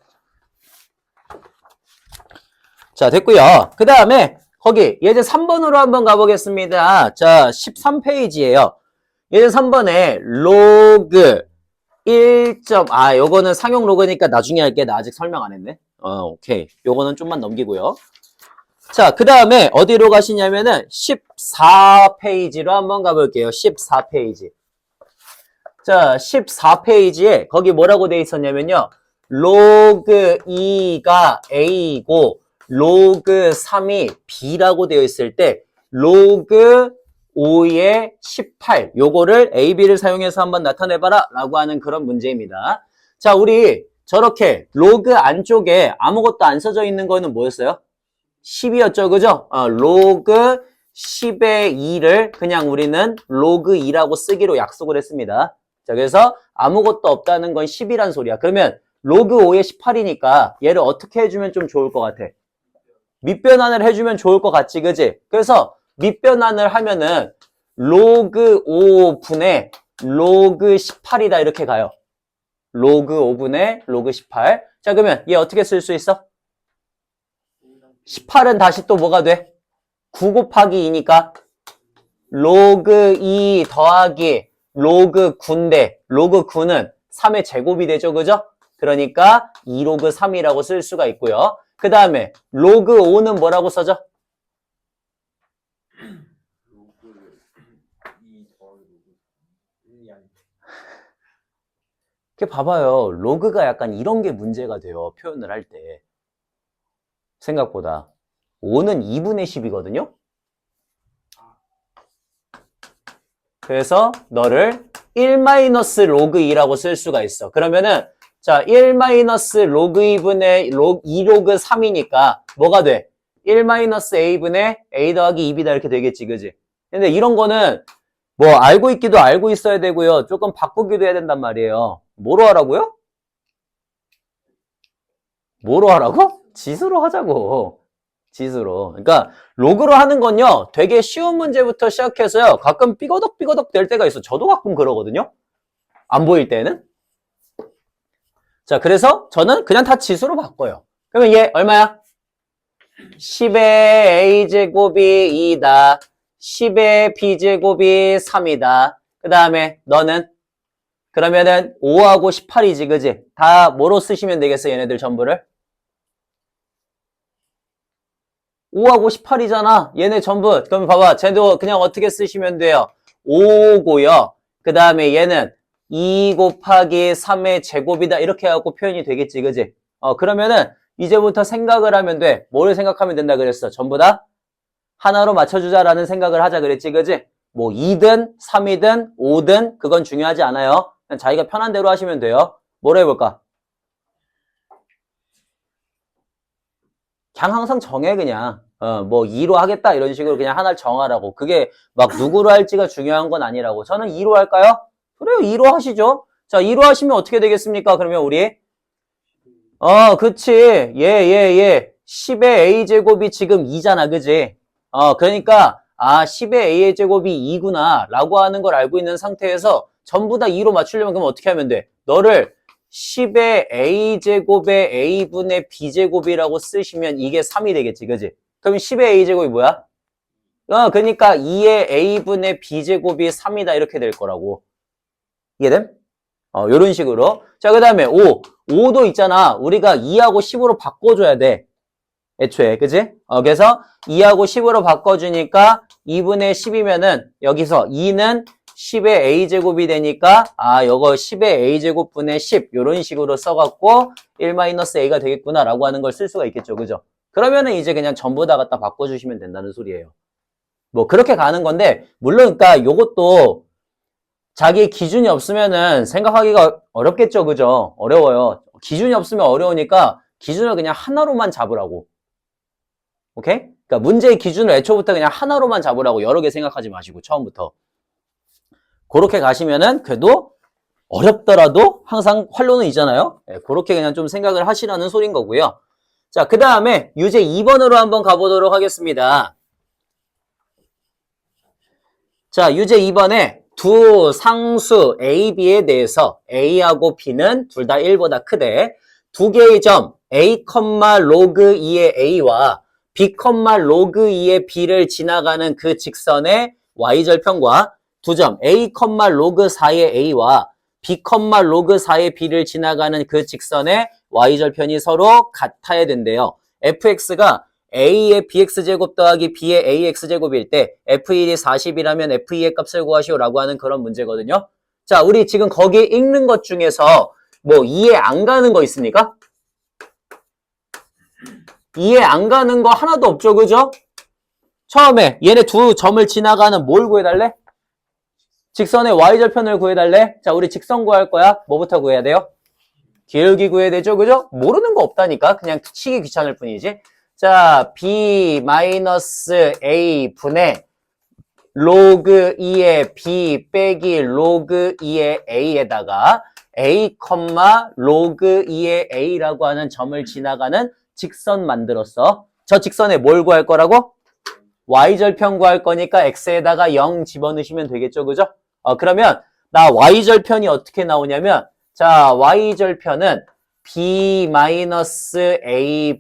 자, 됐고요. 그 다음에 거기 예제 3번으로 한번 가보겠습니다. 자, 13페이지예요. 예제 3번에 로그 1점, 요거는 상용 로그니까 나중에 할게. 나 아직 설명 안 했네. 오케이. 요거는 좀만 넘기고요. 자, 그 다음에 어디로 가시냐면은 14페이지로 한번 가볼게요. 14페이지. 자, 14페이지에 거기 뭐라고 돼 있었냐면요. 로그 2가 A고 로그 3이 B라고 되어 있을 때 로그 5의 18 요거를 A, B를 사용해서 한번 나타내봐라 라고 하는 그런 문제입니다. 자, 우리 저렇게 로그 안쪽에 아무것도 안 써져 있는 거는 뭐였어요? 10이었죠, 그죠? 로그 10의 2를 그냥 우리는 로그 2라고 쓰기로 약속을 했습니다. 자, 그래서 아무것도 없다는 건 10이란 소리야. 그러면 로그 5의 18이니까 얘를 어떻게 해주면 좀 좋을 것 같아? 밑변환을 해주면 좋을 것 같지, 그지? 그래서 밑변환을 하면은 로그 5분의 로그 18이다 이렇게 가요. 로그 5분의 로그 18. 자, 그러면 얘 어떻게 쓸 수 있어? 18은 다시 또 뭐가 돼? 9 곱하기 2니까 로그 2 더하기 로그 9인데 로그 9는 3의 제곱이 되죠, 그죠? 그러니까 2로그 3이라고 쓸 수가 있고요. 그 다음에 로그 5는 뭐라고 써져? 로그 2 더하기 로그 1이 아닌데. 이렇게 봐봐요. 로그가 약간 이런 게 문제가 돼요. 표현을 할 때. 생각보다. 5는 2분의 10이거든요. 그래서 너를 1-로그 2라고 쓸 수가 있어. 그러면은 자, 1-로그 2분의 2로그 3이니까 뭐가 돼? 1-a분의 a 더하기 2b다 이렇게 되겠지, 그지? 근데 이런 거는 뭐 알고 있기도 알고 있어야 되고요. 조금 바꾸기도 해야 된단 말이에요. 뭐로 하라고요? 뭐로 하라고? 지수로 하자고. 지수로. 그러니까 로그로 하는 건요. 되게 쉬운 문제부터 시작해서요. 가끔 삐거덕삐거덕 될 때가 있어. 저도 가끔 그러거든요. 안 보일 때는. 자, 그래서 저는 그냥 다 지수로 바꿔요. 그러면 얘 얼마야? 10의 a제곱이 2다. 10의 b제곱이 3이다. 그 다음에 너는 그러면은 5하고 18이지, 그지? 다 뭐로 쓰시면 되겠어, 얘네들 전부를? 5하고 18이잖아. 얘네 전부. 그럼 봐봐. 쟤도 그냥 어떻게 쓰시면 돼요? 5고요. 그 다음에 얘는 2 곱하기 3의 제곱이다. 이렇게 해갖고 표현이 되겠지, 그지? 그러면은 이제부터 생각을 하면 돼. 뭐를 생각하면 된다 그랬어? 전부 다 하나로 맞춰주자라는 생각을 하자 그랬지, 그지? 뭐 2든 3이든 5든 그건 중요하지 않아요. 그냥 자기가 편한 대로 하시면 돼요. 뭐로 해볼까? 그냥 항상 정해 그냥. 뭐 2로 하겠다 이런 식으로 그냥 하나를 정하라고. 그게 막 누구로 할지가 중요한 건 아니라고. 저는 2로 할까요? 그래요, 2로 하시죠. 자, 2로 하시면 어떻게 되겠습니까? 그러면 우리 그치. 예. 10의 a제곱이 지금 2잖아, 그지? 그러니까 10의 a의 제곱이 2구나 라고 하는 걸 알고 있는 상태에서 전부 다 2로 맞추려면 그럼 어떻게 하면 돼? 너를 10의 a제곱의 a분의 b제곱이라고 쓰시면 이게 3이 되겠지, 그지? 그럼 10의 a제곱이 뭐야? 그러니까 2의 a분의 b제곱이 3이다 이렇게 될 거라고. 이해됨? 요런 식으로. 자, 그 다음에 5. 5도 있잖아. 우리가 2하고 10으로 바꿔줘야 돼. 애초에, 그지? 그래서 2하고 10으로 바꿔주니까 2분의 10이면은 여기서 2는 10의 a제곱이 되니까 요거 10의 a제곱분의 10 요런 식으로 써갖고 1-a가 되겠구나 라고 하는 걸 쓸 수가 있겠죠. 그죠? 그러면은 이제 그냥 전부 다 갖다 바꿔주시면 된다는 소리예요. 뭐 그렇게 가는 건데 물론 그러니까 요것도 자기 기준이 없으면은 생각하기가 어렵겠죠. 그죠? 어려워요. 기준이 없으면 어려우니까 기준을 그냥 하나로만 잡으라고. 오케이? 그러니까 문제의 기준을 애초부터 그냥 하나로만 잡으라고 여러 개 생각하지 마시고 처음부터. 그렇게 가시면은 그래도 어렵더라도 항상 활로는 있잖아요. 그렇게 그냥 좀 생각을 하시라는 소린 거고요. 자, 그 다음에 유제 2번으로 한번 가보도록 하겠습니다. 자, 유제 2번에 두 상수 A, B에 대해서 A하고 B는 둘 다 1보다 크되 두 개의 점 A, 로그 2의 A와 B, 로그 2의 B를 지나가는 그 직선의 Y절편과 두 점 A, 로그 4의 A와 B, 로그 4의 B를 지나가는 그 직선의 Y절편이 서로 같아야 된대요. fx가 A의 bx제곱 더하기 B의 ax제곱일 때 f1이 40이라면 f2의 값을 구하시오라고 하는 그런 문제거든요. 자, 우리 지금 거기 읽는 것 중에서 뭐 이해 안 가는 거 있습니까? 이해 안 가는 거 하나도 없죠, 그죠? 처음에 얘네 두 점을 지나가는 뭘 구해달래? 직선의 y절편을 구해달래? 자, 우리 직선 구할 거야. 뭐부터 구해야 돼요? 기울기 구해야 되죠, 그죠? 모르는 거 없다니까. 그냥 치기 귀찮을 뿐이지. 자, b-a 분의 로그 2의 b 빼기 로그 2의 a에다가 a, 로그 2의 a라고 하는 점을 지나가는 직선 만들었어. 저 직선에 뭘 구할 거라고? y절편 구할 거니까 x에다가 0 집어넣으시면 되겠죠, 그죠? 그러면 나 y절편이 어떻게 나오냐면 자, y절편은 b-a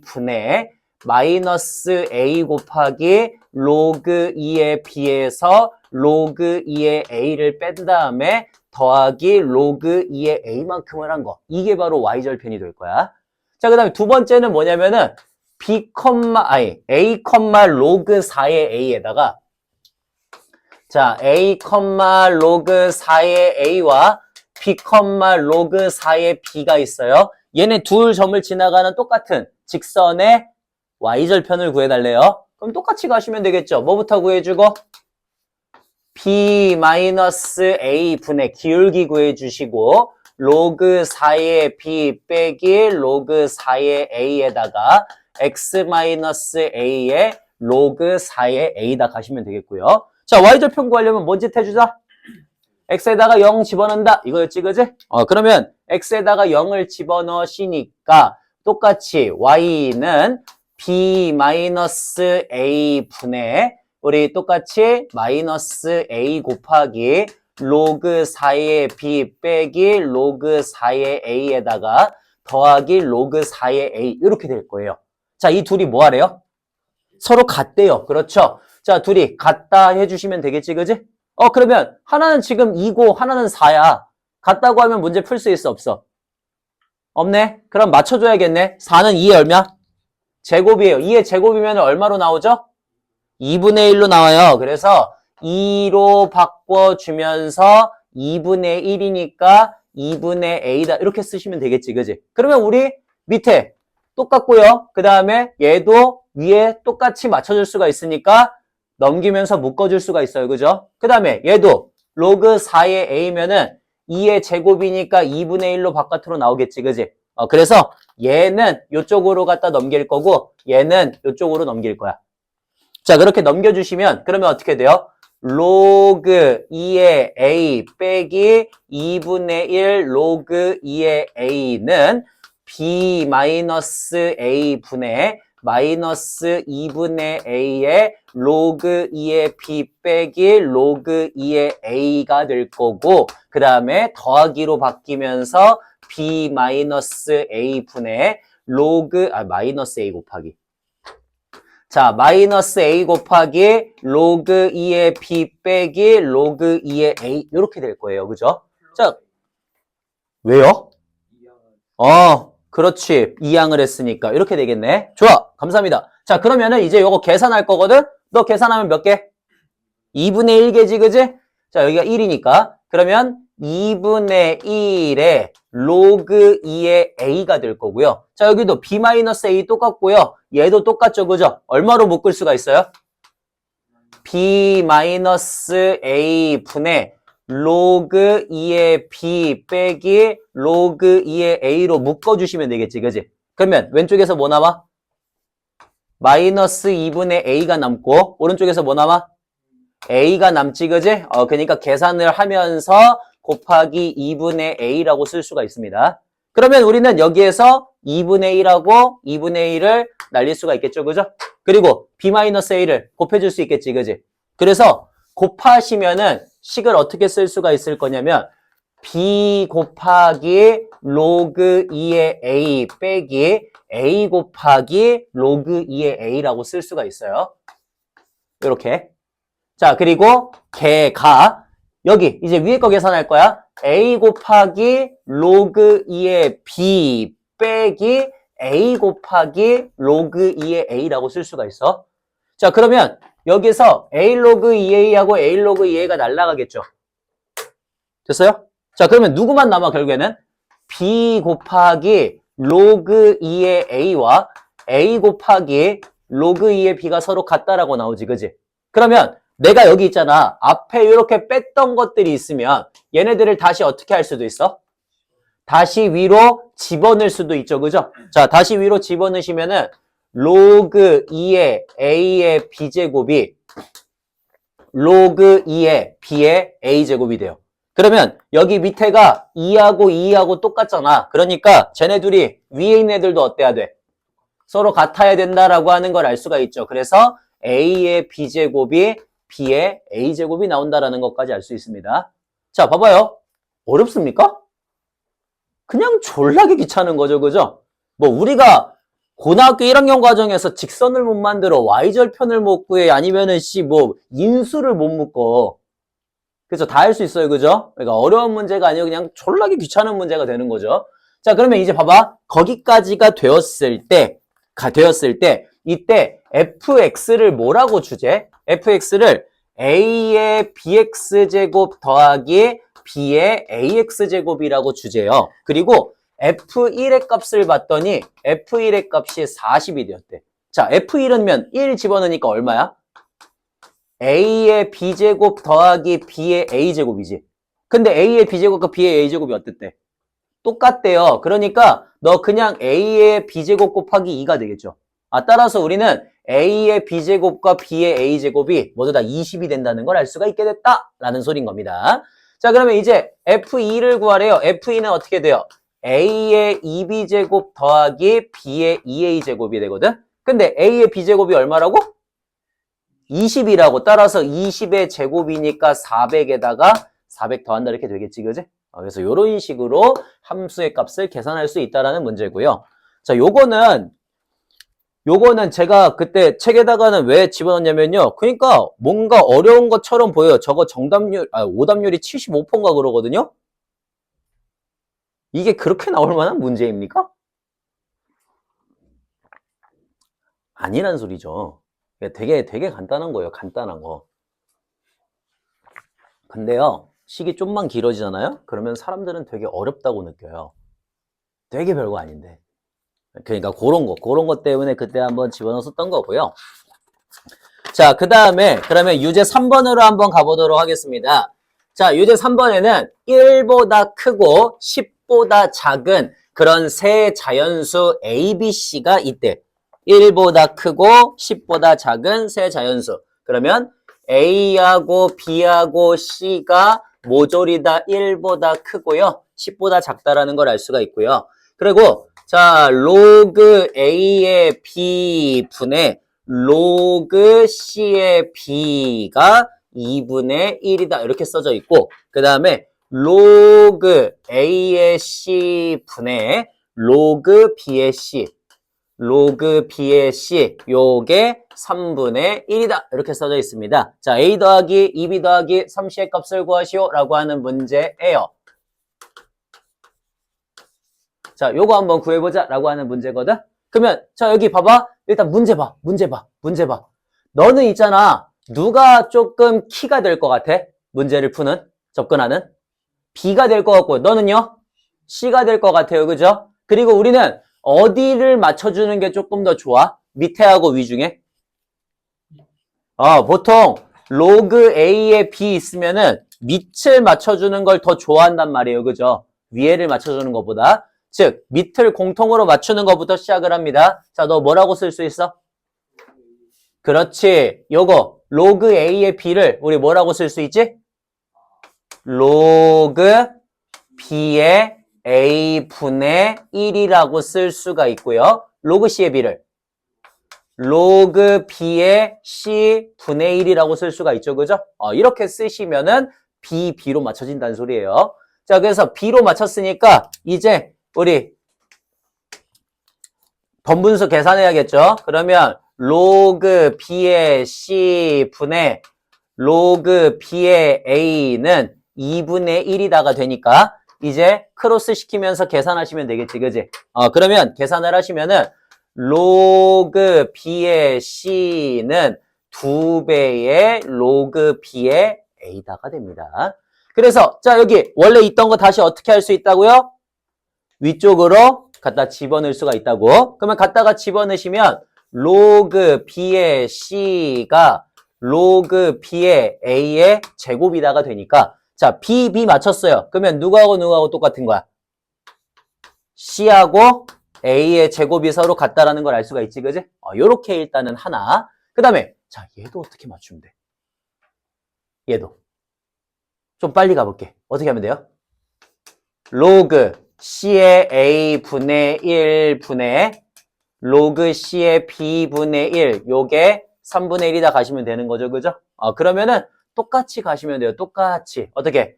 분의 마이너스 a 곱하기 로그 2의 b에서 로그 2의 a를 뺀 다음에 더하기 로그 2의 a만큼을 한 거. 이게 바로 y절편이 될 거야. 자, 그 다음에 두 번째는 뭐냐면은 a, 로그 4의 a에다가 자, a, 로그 4의 a와 b, 로그 4의 b가 있어요. 얘네 둘 점을 지나가는 똑같은 직선의 y절편을 구해달래요. 그럼 똑같이 가시면 되겠죠. 뭐부터 구해주고? b-a 분의 기울기 구해주시고 로그 4의 b 빼기 로그 4의 a에다가 x-a의 로그 4의 a다 가시면 되겠고요. 자, y절편 구하려면 뭔 짓 해주자? x에다가 0 집어넣는다. 이거였지, 그지? 그러면 x에다가 0을 집어넣으시니까 똑같이 y는 b-a 분의 우리 똑같이 마이너스 a 곱하기 로그 4의 b 빼기 로그 4의 a에다가 더하기 로그 4의 a 이렇게 될 거예요. 자, 이 둘이 뭐 하래요? 서로 같대요. 그렇죠? 자, 둘이 같다 해주시면 되겠지, 그지? 그러면 하나는 지금 2고 하나는 4야. 같다고 하면 문제 풀 수 있어, 없어? 없네? 그럼 맞춰줘야겠네. 4는 2의 얼마? 제곱이에요. 2의 제곱이면 얼마로 나오죠? 2분의 1로 나와요. 그래서 2로 바꿔주면서 2분의 1이니까 2분의 a다. 이렇게 쓰시면 되겠지, 그지? 그러면 우리 밑에 똑같고요. 그 다음에 얘도 위에 똑같이 맞춰줄 수가 있으니까 넘기면서 묶어줄 수가 있어요. 그죠? 그 다음에 얘도 로그 4의 a면은 2의 제곱이니까 2분의 1로 바깥으로 나오겠지, 그지? 그래서 얘는 이쪽으로 갖다 넘길 거고 얘는 이쪽으로 넘길 거야. 자, 그렇게 넘겨주시면 그러면 어떻게 돼요? 로그 2의 a 빼기 2분의 1 로그 2의 a는 b-a 분의 마이너스 2분의 a의 로그 2의 b 빼기 로그 2의 a가 될 거고 그 다음에 더하기로 바뀌면서 B 마이너스 A 분의 마이너스 A 곱하기. 자, 마이너스 A 곱하기 로그 2의 B 빼기 로그 2의 A. 이렇게 될 거예요. 그죠? 자, 왜요? 그렇지. 이항을 했으니까. 이렇게 되겠네. 좋아. 감사합니다. 자, 그러면은 이제 요거 계산할 거거든? 너 계산하면 몇 개? 2분의 1개지, 그지? 자, 여기가 1이니까. 그러면 2분의 1에 로그 2의 A가 될 거고요. 자, 여기도 B-A 똑같고요. 얘도 똑같죠, 그죠? 얼마로 묶을 수가 있어요? B-A 분의 로그 2의 B 빼기 로그 2의 A로 묶어주시면 되겠지, 그지? 그러면 왼쪽에서 뭐 남아? 마이너스 2분의 A가 남고 오른쪽에서 뭐 남아? A가 남지, 그지? 그러니까 계산을 하면서 곱하기 2분의 A라고 쓸 수가 있습니다. 그러면 우리는 여기에서 2분의 1하고 2분의 1을 날릴 수가 있겠죠, 그죠? 그리고 B-A를 곱해줄 수 있겠지, 그지? 그래서 곱하시면은 식을 어떻게 쓸 수가 있을 거냐면 B 곱하기 로그 2의 A 빼기 A 곱하기 로그 2의 A라고 쓸 수가 있어요. 이렇게. 자, 그리고 개가 여기 이제 위에 거 계산할 거야. A 곱하기 로그 2의 B 빼기 A 곱하기 로그 2의 A라고 쓸 수가 있어. 자, 그러면 여기서 A 로그 2A하고 A 로그 2A가 날라가겠죠. 됐어요? 자, 그러면 누구만 남아 결국에는? B 곱하기 로그 2의 A와 A 곱하기 로그 2의 B가 서로 같다라고 나오지, 그지? 그러면 내가 여기 있잖아. 앞에 이렇게 뺐던 것들이 있으면 얘네들을 다시 어떻게 할 수도 있어? 다시 위로 집어넣을 수도 있죠, 그죠? 자, 다시 위로 집어넣으시면은 로그 2의 A의 B제곱이 로그 2의 B의 A제곱이 돼요. 그러면 여기 밑에가 2하고 2하고 똑같잖아. 그러니까 쟤네 둘이 위에 있는 애들도 어때야 돼? 서로 같아야 된다라고 하는 걸 알 수가 있죠. 그래서 A의 B제곱이 B의 A제곱이 나온다라는 것까지 알 수 있습니다. 자, 봐봐요. 어렵습니까? 그냥 졸라게 귀찮은 거죠, 그죠? 뭐 우리가 고등학교 1학년 과정에서 직선을 못 만들어 Y절편을 못 구해 아니면은 인수를 못 묶어. 그래서 다 할 수 있어요, 그죠? 그러니까 어려운 문제가 아니고 그냥 졸라게 귀찮은 문제가 되는 거죠. 자, 그러면 이제 봐봐. 거기까지가 되었을 때 이때 fx를 뭐라고 주제? fx를 a의 bx제곱 더하기 b의 ax제곱이라고 주제요. 그리고 f1의 값을 봤더니 f1의 값이 40이 되었대. 자, f1은 1 집어넣으니까 얼마야? a의 b제곱 더하기 b의 a제곱이지. 근데 a의 b제곱과 b의 a제곱이 어땠대? 똑같대요. 그러니까 너 그냥 a의 b제곱 곱하기 2가 되겠죠. 따라서 우리는 a의 b제곱과 b의 a제곱이 모두 다 20이 된다는 걸 알 수가 있게 됐다라는 소린 겁니다. 자, 그러면 이제 f2를 구하래요. f2는 어떻게 돼요? a의 2b제곱 더하기 b의 2a제곱이 되거든. 근데 a의 b제곱이 얼마라고? 20이라고. 따라서 20의 제곱이니까 400에다가 400 더한다 이렇게 되겠지, 그지? 그래서 이런 식으로 함수의 값을 계산할 수 있다라는 문제고요. 자, 요거는 제가 그때 책에다가는 왜 집어넣냐면요. 그러니까 뭔가 어려운 것처럼 보여요. 저거 오답률이 75%인가 그러거든요. 이게 그렇게 나올 만한 문제입니까? 아니란 소리죠. 되게 간단한 거예요. 간단한 거. 근데요, 식이 좀만 길어지잖아요? 그러면 사람들은 되게 어렵다고 느껴요. 되게 별거 아닌데. 그러니까 그런 거 때문에 그때 한번 집어넣었던 거고요. 자, 그 다음에 그러면 유제 3번으로 한번 가보도록 하겠습니다. 자, 유제 3번에는 1보다 크고 10보다 작은 그런 세 자연수 A, B, C가 있대. 1보다 크고 10보다 작은 세 자연수. 그러면 A하고 B하고 C가 모조리 다 1보다 크고요. 10보다 작다라는 걸 알 수가 있고요. 그리고 자, 로그 A의 B 분의 로그 C의 B가 2분의 1이다. 이렇게 써져 있고 그 다음에 로그 A의 C 분의 로그 B의 C. 로그 B의 C, 요게 3분의 1이다. 이렇게 써져 있습니다. 자, A 더하기 2B 더하기 3C의 값을 구하시오. 라고 하는 문제예요. 자, 요거 한번 구해보자. 라고 하는 문제거든. 그러면, 자, 여기 봐봐. 일단 문제 봐. 너는 있잖아. 누가 조금 키가 될 것 같아? 문제를 푸는? 접근하는? B가 될 것 같고, 너는요? C가 될 것 같아요. 그죠? 그리고 우리는 어디를 맞춰주는 게 조금 더 좋아? 밑에하고 위 중에? 보통 로그 A에 B 있으면은 밑을 맞춰주는 걸 더 좋아한단 말이에요. 그죠? 위에를 맞춰주는 것보다. 즉, 밑을 공통으로 맞추는 것부터 시작을 합니다. 자, 너 뭐라고 쓸 수 있어? 그렇지. 요거 로그 A의 B를 우리 뭐라고 쓸 수 있지? 로그 B의 A분의 1이라고 쓸 수가 있고요. 로그 C의 B를 로그 B의 C분의 1이라고 쓸 수가 있죠. 그죠? 이렇게 쓰시면은 B로 맞춰진다는 소리예요. 자, 그래서 B로 맞췄으니까 이제 우리 번분수 계산해야겠죠. 그러면 로그 B의 C분의 로그 B의 A는 2분의 1이다가 되니까 이제 크로스 시키면서 계산하시면 되겠지, 그지? 그러면 계산을 하시면은 로그 B의 C는 2배의 로그 B의 A다가 됩니다. 그래서 자, 여기 원래 있던 거 다시 어떻게 할 수 있다고요? 위쪽으로 갖다 집어넣을 수가 있다고. 그러면 갖다가 집어넣으시면 로그 B의 C가 로그 B의 A의 제곱이다가 되니까 자, B 맞췄어요. 그러면 누구하고 똑같은 거야? C하고 A의 제곱이 서로 같다라는 걸 알 수가 있지, 그지? 요렇게 일단은 하나. 그 다음에 자, 얘도 어떻게 맞추면 돼? 얘도. 좀 빨리 가볼게. 어떻게 하면 돼요? 로그 C의 A분의 1분의 로그 C의 B분의 1. 요게 3분의 1이다 가시면 되는 거죠, 그죠? 그러면은 똑같이 가시면 돼요. 똑같이. 어떻게?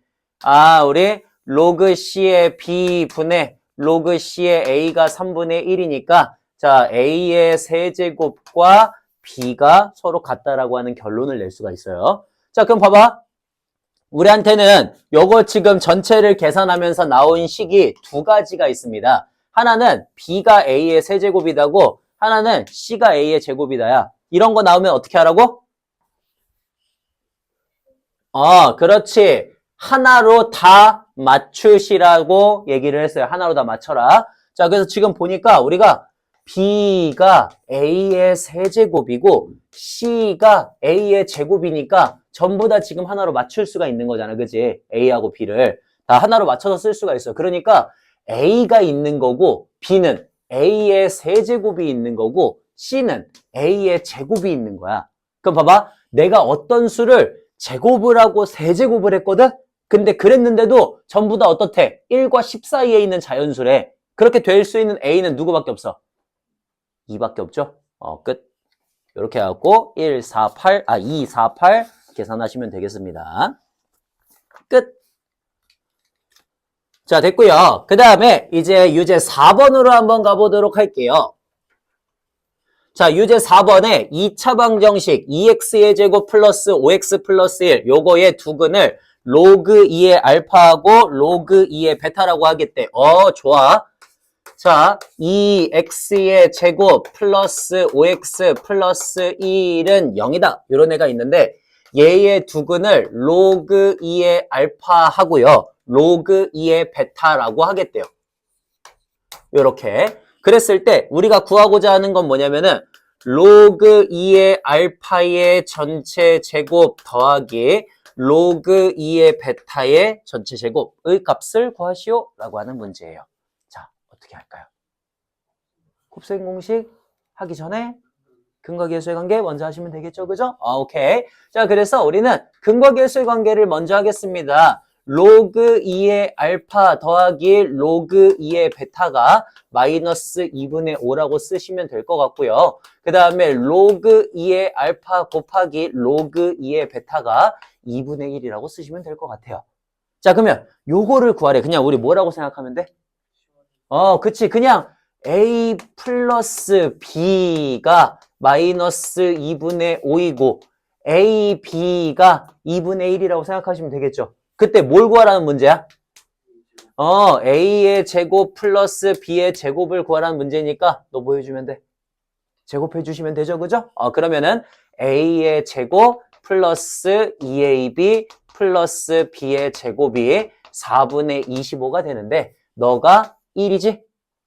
우리 로그 C의 B분의 로그 C의 A가 3분의 1이니까 자, A의 세제곱과 B가 서로 같다라고 하는 결론을 낼 수가 있어요. 자, 그럼 봐봐. 우리한테는 요거 지금 전체를 계산하면서 나온 식이 두 가지가 있습니다. 하나는 B가 A의 세제곱이다고 하나는 C가 A의 제곱이다야. 이런 거 나오면 어떻게 하라고? 그렇지. 하나로 다 맞추시라고 얘기를 했어요. 하나로 다 맞춰라. 자, 그래서 지금 보니까 우리가 B가 A의 세제곱이고 C가 A의 제곱이니까 전부 다 지금 하나로 맞출 수가 있는 거잖아. 그지? A하고 B를 다 하나로 맞춰서 쓸 수가 있어. 그러니까 A가 있는 거고 B는 A의 세제곱이 있는 거고 C는 A의 제곱이 있는 거야. 그럼 봐봐. 내가 어떤 수를 제곱을 하고 세제곱을 했거든? 근데 그랬는데도 전부 다 어떻대? 1과 10 사이에 있는 자연수래. 그렇게 될 수 있는 A는 누구밖에 없어? 2밖에 없죠? 끝. 이렇게 해갖고 2, 4, 8 계산하시면 되겠습니다. 끝. 자, 됐고요. 그 다음에 이제 유제 4번으로 한번 가보도록 할게요. 자, 유제 4번에 2차 방정식 2x의 제곱 플러스 5x 플러스 1 요거의 두근을 로그 2의 알파하고 로그 2의 베타라고 하겠대. 좋아. 자, 2x의 제곱 플러스 5x 플러스 1은 0이다. 이런 애가 있는데 얘의 두근을 로그 2의 알파 하고요. 로그 2의 베타라고 하겠대요. 요렇게. 그랬을 때 우리가 구하고자 하는 건 뭐냐면은 로그 2의 알파의 전체 제곱 더하기 로그 2의 베타의 전체 제곱의 값을 구하시오 라고 하는 문제예요. 자, 어떻게 할까요? 곱셈 공식 하기 전에 근거계수의 관계 먼저 하시면 되겠죠, 그죠? 오케이. 자, 그래서 우리는 근거계수의 관계를 먼저 하겠습니다. 로그 2의 알파 더하기 로그 2의 베타가 마이너스 2분의 5라고 쓰시면 될 것 같고요. 그 다음에 로그 2의 알파 곱하기 로그 2의 베타가 2분의 1이라고 쓰시면 될 것 같아요. 자, 그러면 요거를 구하래. 그냥 우리 뭐라고 생각하면 돼? 그치. 그냥 A 플러스 B가 마이너스 2분의 5이고 A, B가 2분의 1이라고 생각하시면 되겠죠. 그때 뭘 구하라는 문제야? A의 제곱 플러스 B의 제곱을 구하라는 문제니까 너 뭐 해주면 돼? 제곱해 주시면 되죠, 그죠? 그러면은 A의 제곱 플러스 2AB 플러스 B의 제곱이 4분의 25가 되는데 너가 1이지?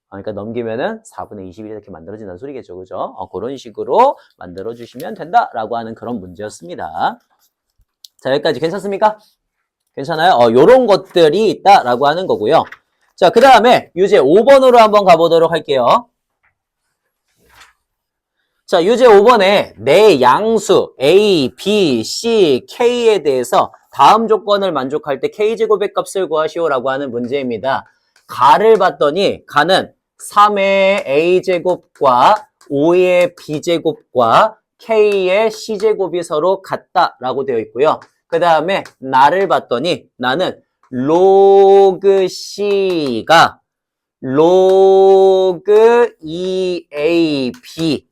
그러니까 넘기면은 4분의 21 이렇게 만들어진다는 소리겠죠, 그죠? 그런 식으로 만들어 주시면 된다라고 하는 그런 문제였습니다. 자, 여기까지 괜찮습니까? 괜찮아요? 요런 것들이 있다라고 하는 거고요. 자, 그 다음에 유제 5번으로 한번 가보도록 할게요. 자, 유제 5번에 내 양수 A, B, C, K에 대해서 다음 조건을 만족할 때 K제곱의 값을 구하시오라고 하는 문제입니다. 가를 봤더니 가는 3의 A제곱과 5의 B제곱과 K의 C제곱이 서로 같다라고 되어 있고요. 그 다음에 나를 봤더니 나는 로그 C가 로그 2AB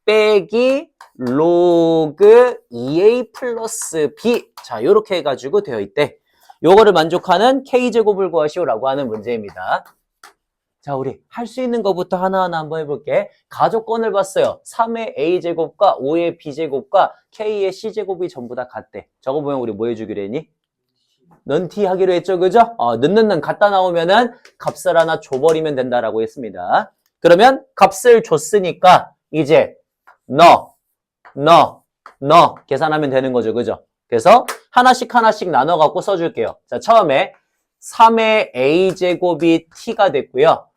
빼기 로그 2A 플러스 B. 자, 요렇게 해가지고 되어 있대. 요거를 만족하는 K제곱을 구하시오라고 하는 문제입니다. 자, 우리 할 수 있는 것부터 하나하나 한번 해볼게. 가조건을 봤어요. 3의 A제곱과 5의 B제곱과 K의 C제곱이 전부 다 같대. 저거 보면 우리 뭐 해주기로 했니? 넌티 하기로 했죠, 그죠? 는 갖다 나오면은 값을 하나 줘버리면 된다라고 했습니다. 그러면 값을 줬으니까 이제 너 계산하면 되는 거죠, 그죠? 그래서 하나씩 나눠갖고 써줄게요. 자, 처음에 3의 A제곱이 T가 됐고요.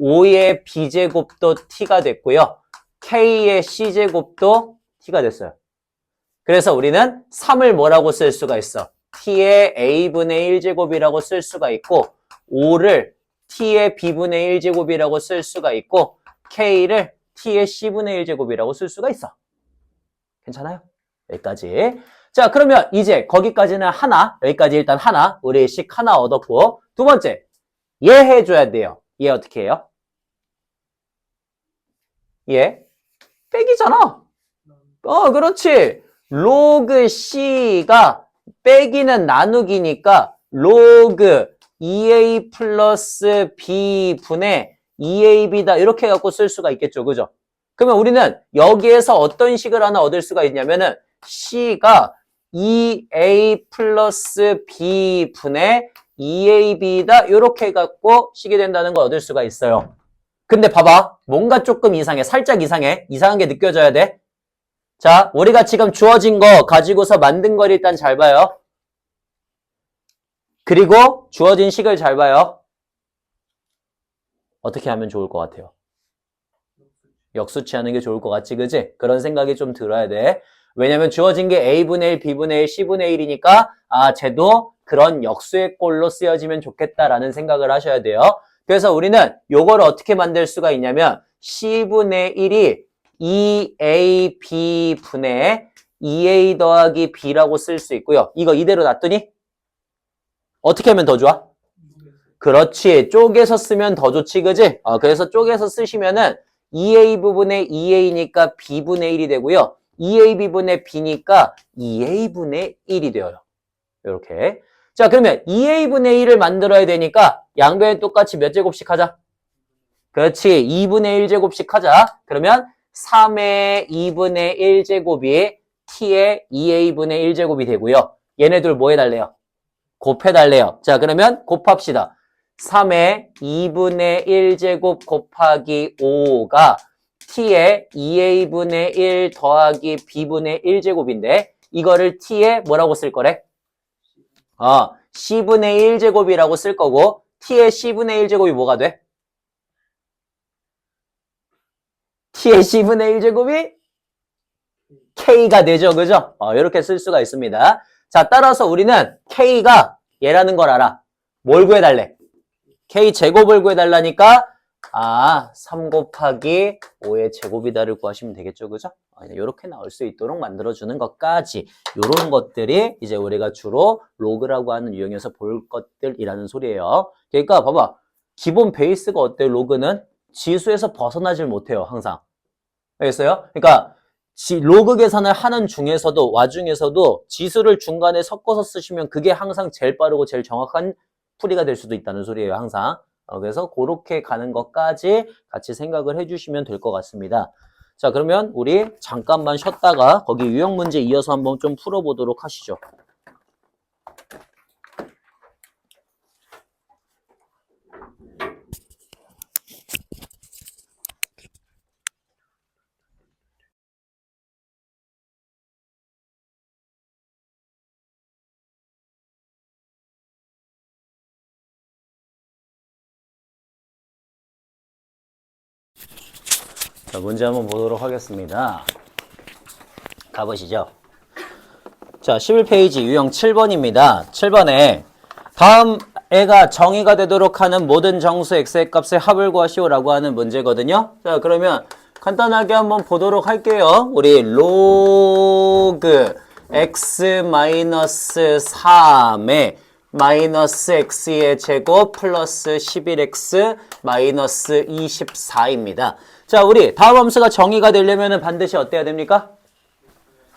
5의 B제곱도 T가 됐고요. K의 C제곱도 T가 됐어요. 그래서 우리는 3을 뭐라고 쓸 수가 있어? T의 A분의 1제곱이라고 쓸 수가 있고 5를 T의 B분의 1제곱이라고 쓸 수가 있고 K를 T의 C분의 1제곱이라고 쓸 수가 있어. 괜찮아요? 여기까지. 자, 그러면 이제 거기까지는 하나, 여기까지 일단 하나, 우리 식 하나 얻었고 두 번째, 얘 해줘야 돼요. 얘 어떻게 해요? 얘 빼기잖아. 그렇지. 로그 C가 빼기는 나누기니까 로그 2A 플러스 B분의 2AB다 이렇게 해갖고 쓸 수가 있겠죠, 그죠? 그러면 우리는 여기에서 어떤 식을 하나 얻을 수가 있냐면은 C가 2A 플러스 B분의 2AB다 이렇게 해갖고 식이 된다는 걸 얻을 수가 있어요. 근데 봐봐, 뭔가 조금 이상해. 살짝 이상해. 이상한 게 느껴져야 돼. 자, 우리가 지금 주어진 거 가지고서 만든 걸 일단 잘 봐요. 그리고 주어진 식을 잘 봐요. 어떻게 하면 좋을 것 같아요? 역수치하는 게 좋을 것 같지, 그지? 그런 생각이 좀 들어야 돼. 왜냐면 주어진 게 A분의 1, B분의 1, C분의 1이니까 쟤도 그런 역수의 꼴로 쓰여지면 좋겠다라는 생각을 하셔야 돼요. 그래서 우리는 요거를 어떻게 만들 수가 있냐면 C분의 1이 2AB분의 2A 더하기 B라고 쓸 수 있고요. 이거 이대로 놔두니? 어떻게 하면 더 좋아? 그렇지. 쪼개서 쓰면 더 좋지, 그지? 그래서 쪼개서 쓰시면은 2A 부분의 2A니까 B분의 1이 되고요. 2AB분의 B니까 2A분의 1이 되어요. 이렇게. 자, 그러면 2A분의 1을 만들어야 되니까 양변에 똑같이 몇 제곱씩 하자? 그렇지. 2분의 1제곱씩 하자. 그러면 3의 2분의 1제곱이 T의 2A분의 1제곱이 되고요. 얘네들 뭐 해달래요? 곱해달래요. 자, 그러면 곱합시다. 3의 2분의 1제곱 곱하기 5가 T의 2A분의 1 더하기 B분의 1제곱인데 이거를 T의 뭐라고 쓸 거래? C분의 1제곱이라고 쓸 거고 T의 C분의 1제곱이 뭐가 돼? T의 C분의 1제곱이 K가 되죠, 그죠? 이렇게 쓸 수가 있습니다. 자, 따라서 우리는 K가 얘라는 걸 알아. 뭘 구해달래? K 제곱을 구해달라니까 3 곱하기 5의 제곱이다를 구하시면 되겠죠, 그죠? 이렇게 나올 수 있도록 만들어주는 것까지 이런 것들이 이제 우리가 주로 로그라고 하는 유형에서 볼 것들이라는 소리예요. 그러니까 봐봐. 기본 베이스가 어때요? 로그는 지수에서 벗어나질 못해요. 항상. 알겠어요? 그러니까 로그 계산을 하는 중에서도 와중에서도 지수를 중간에 섞어서 쓰시면 그게 항상 제일 빠르고 제일 정확한 풀이가 될 수도 있다는 소리예요. 항상. 그래서 그렇게 가는 것까지 같이 생각을 해주시면 될 것 같습니다. 자, 그러면 우리 잠깐만 쉬었다가 거기 유형 문제 이어서 한번 좀 풀어보도록 하시죠. 자, 문제 한번 보도록 하겠습니다. 가보시죠. 자, 11페이지 유형 7번입니다. 7번에 다음 애가 정의가 되도록 하는 모든 정수 x의 값의 합을 구하시오라고 하는 문제거든요. 자, 그러면 간단하게 한번 보도록 할게요. 우리 로그 x-3의 마이너스 x의 제곱 플러스 11x 마이너스 24입니다. 자, 우리 다음 함수가 정의가 되려면 반드시 어때야 됩니까?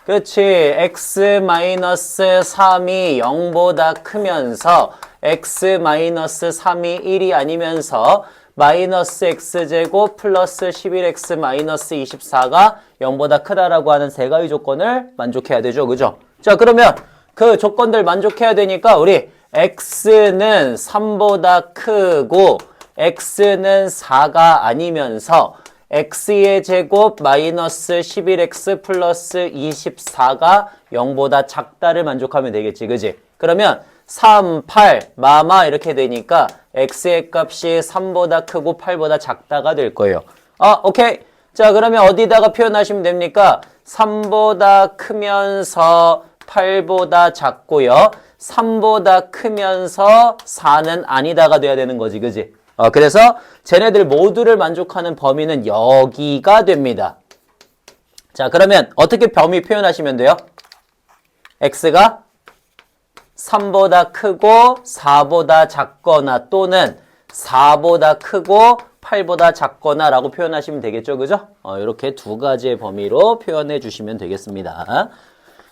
그렇지. x-3이 0보다 크면서 x-3이 1이 아니면서 마이너스 x제곱 플러스 11x 마이너스 24가 0보다 크다라고 하는 세 가지 조건을 만족해야 되죠. 그죠? 자, 그러면 그 조건들 만족해야 되니까 우리 x는 3보다 크고 x는 4가 아니면서 x의 제곱 마이너스 11x 플러스 24가 0보다 작다를 만족하면 되겠지. 그지? 그러면 3, 8, 마마 이렇게 되니까 x의 값이 3보다 크고 8보다 작다가 될 거예요. 오케이. 자, 그러면 어디다가 표현하시면 됩니까? 3보다 크면서 8보다 작고요. 3보다 크면서 4는 아니다가 돼야 되는 거지. 그지? 그래서 쟤네들 모두를 만족하는 범위는 여기가 됩니다. 자, 그러면 어떻게 범위 표현하시면 돼요? x가 3보다 크고 4보다 작거나 또는 4보다 크고 8보다 작거나 라고 표현하시면 되겠죠. 그죠? 이렇게 두 가지의 범위로 표현해 주시면 되겠습니다.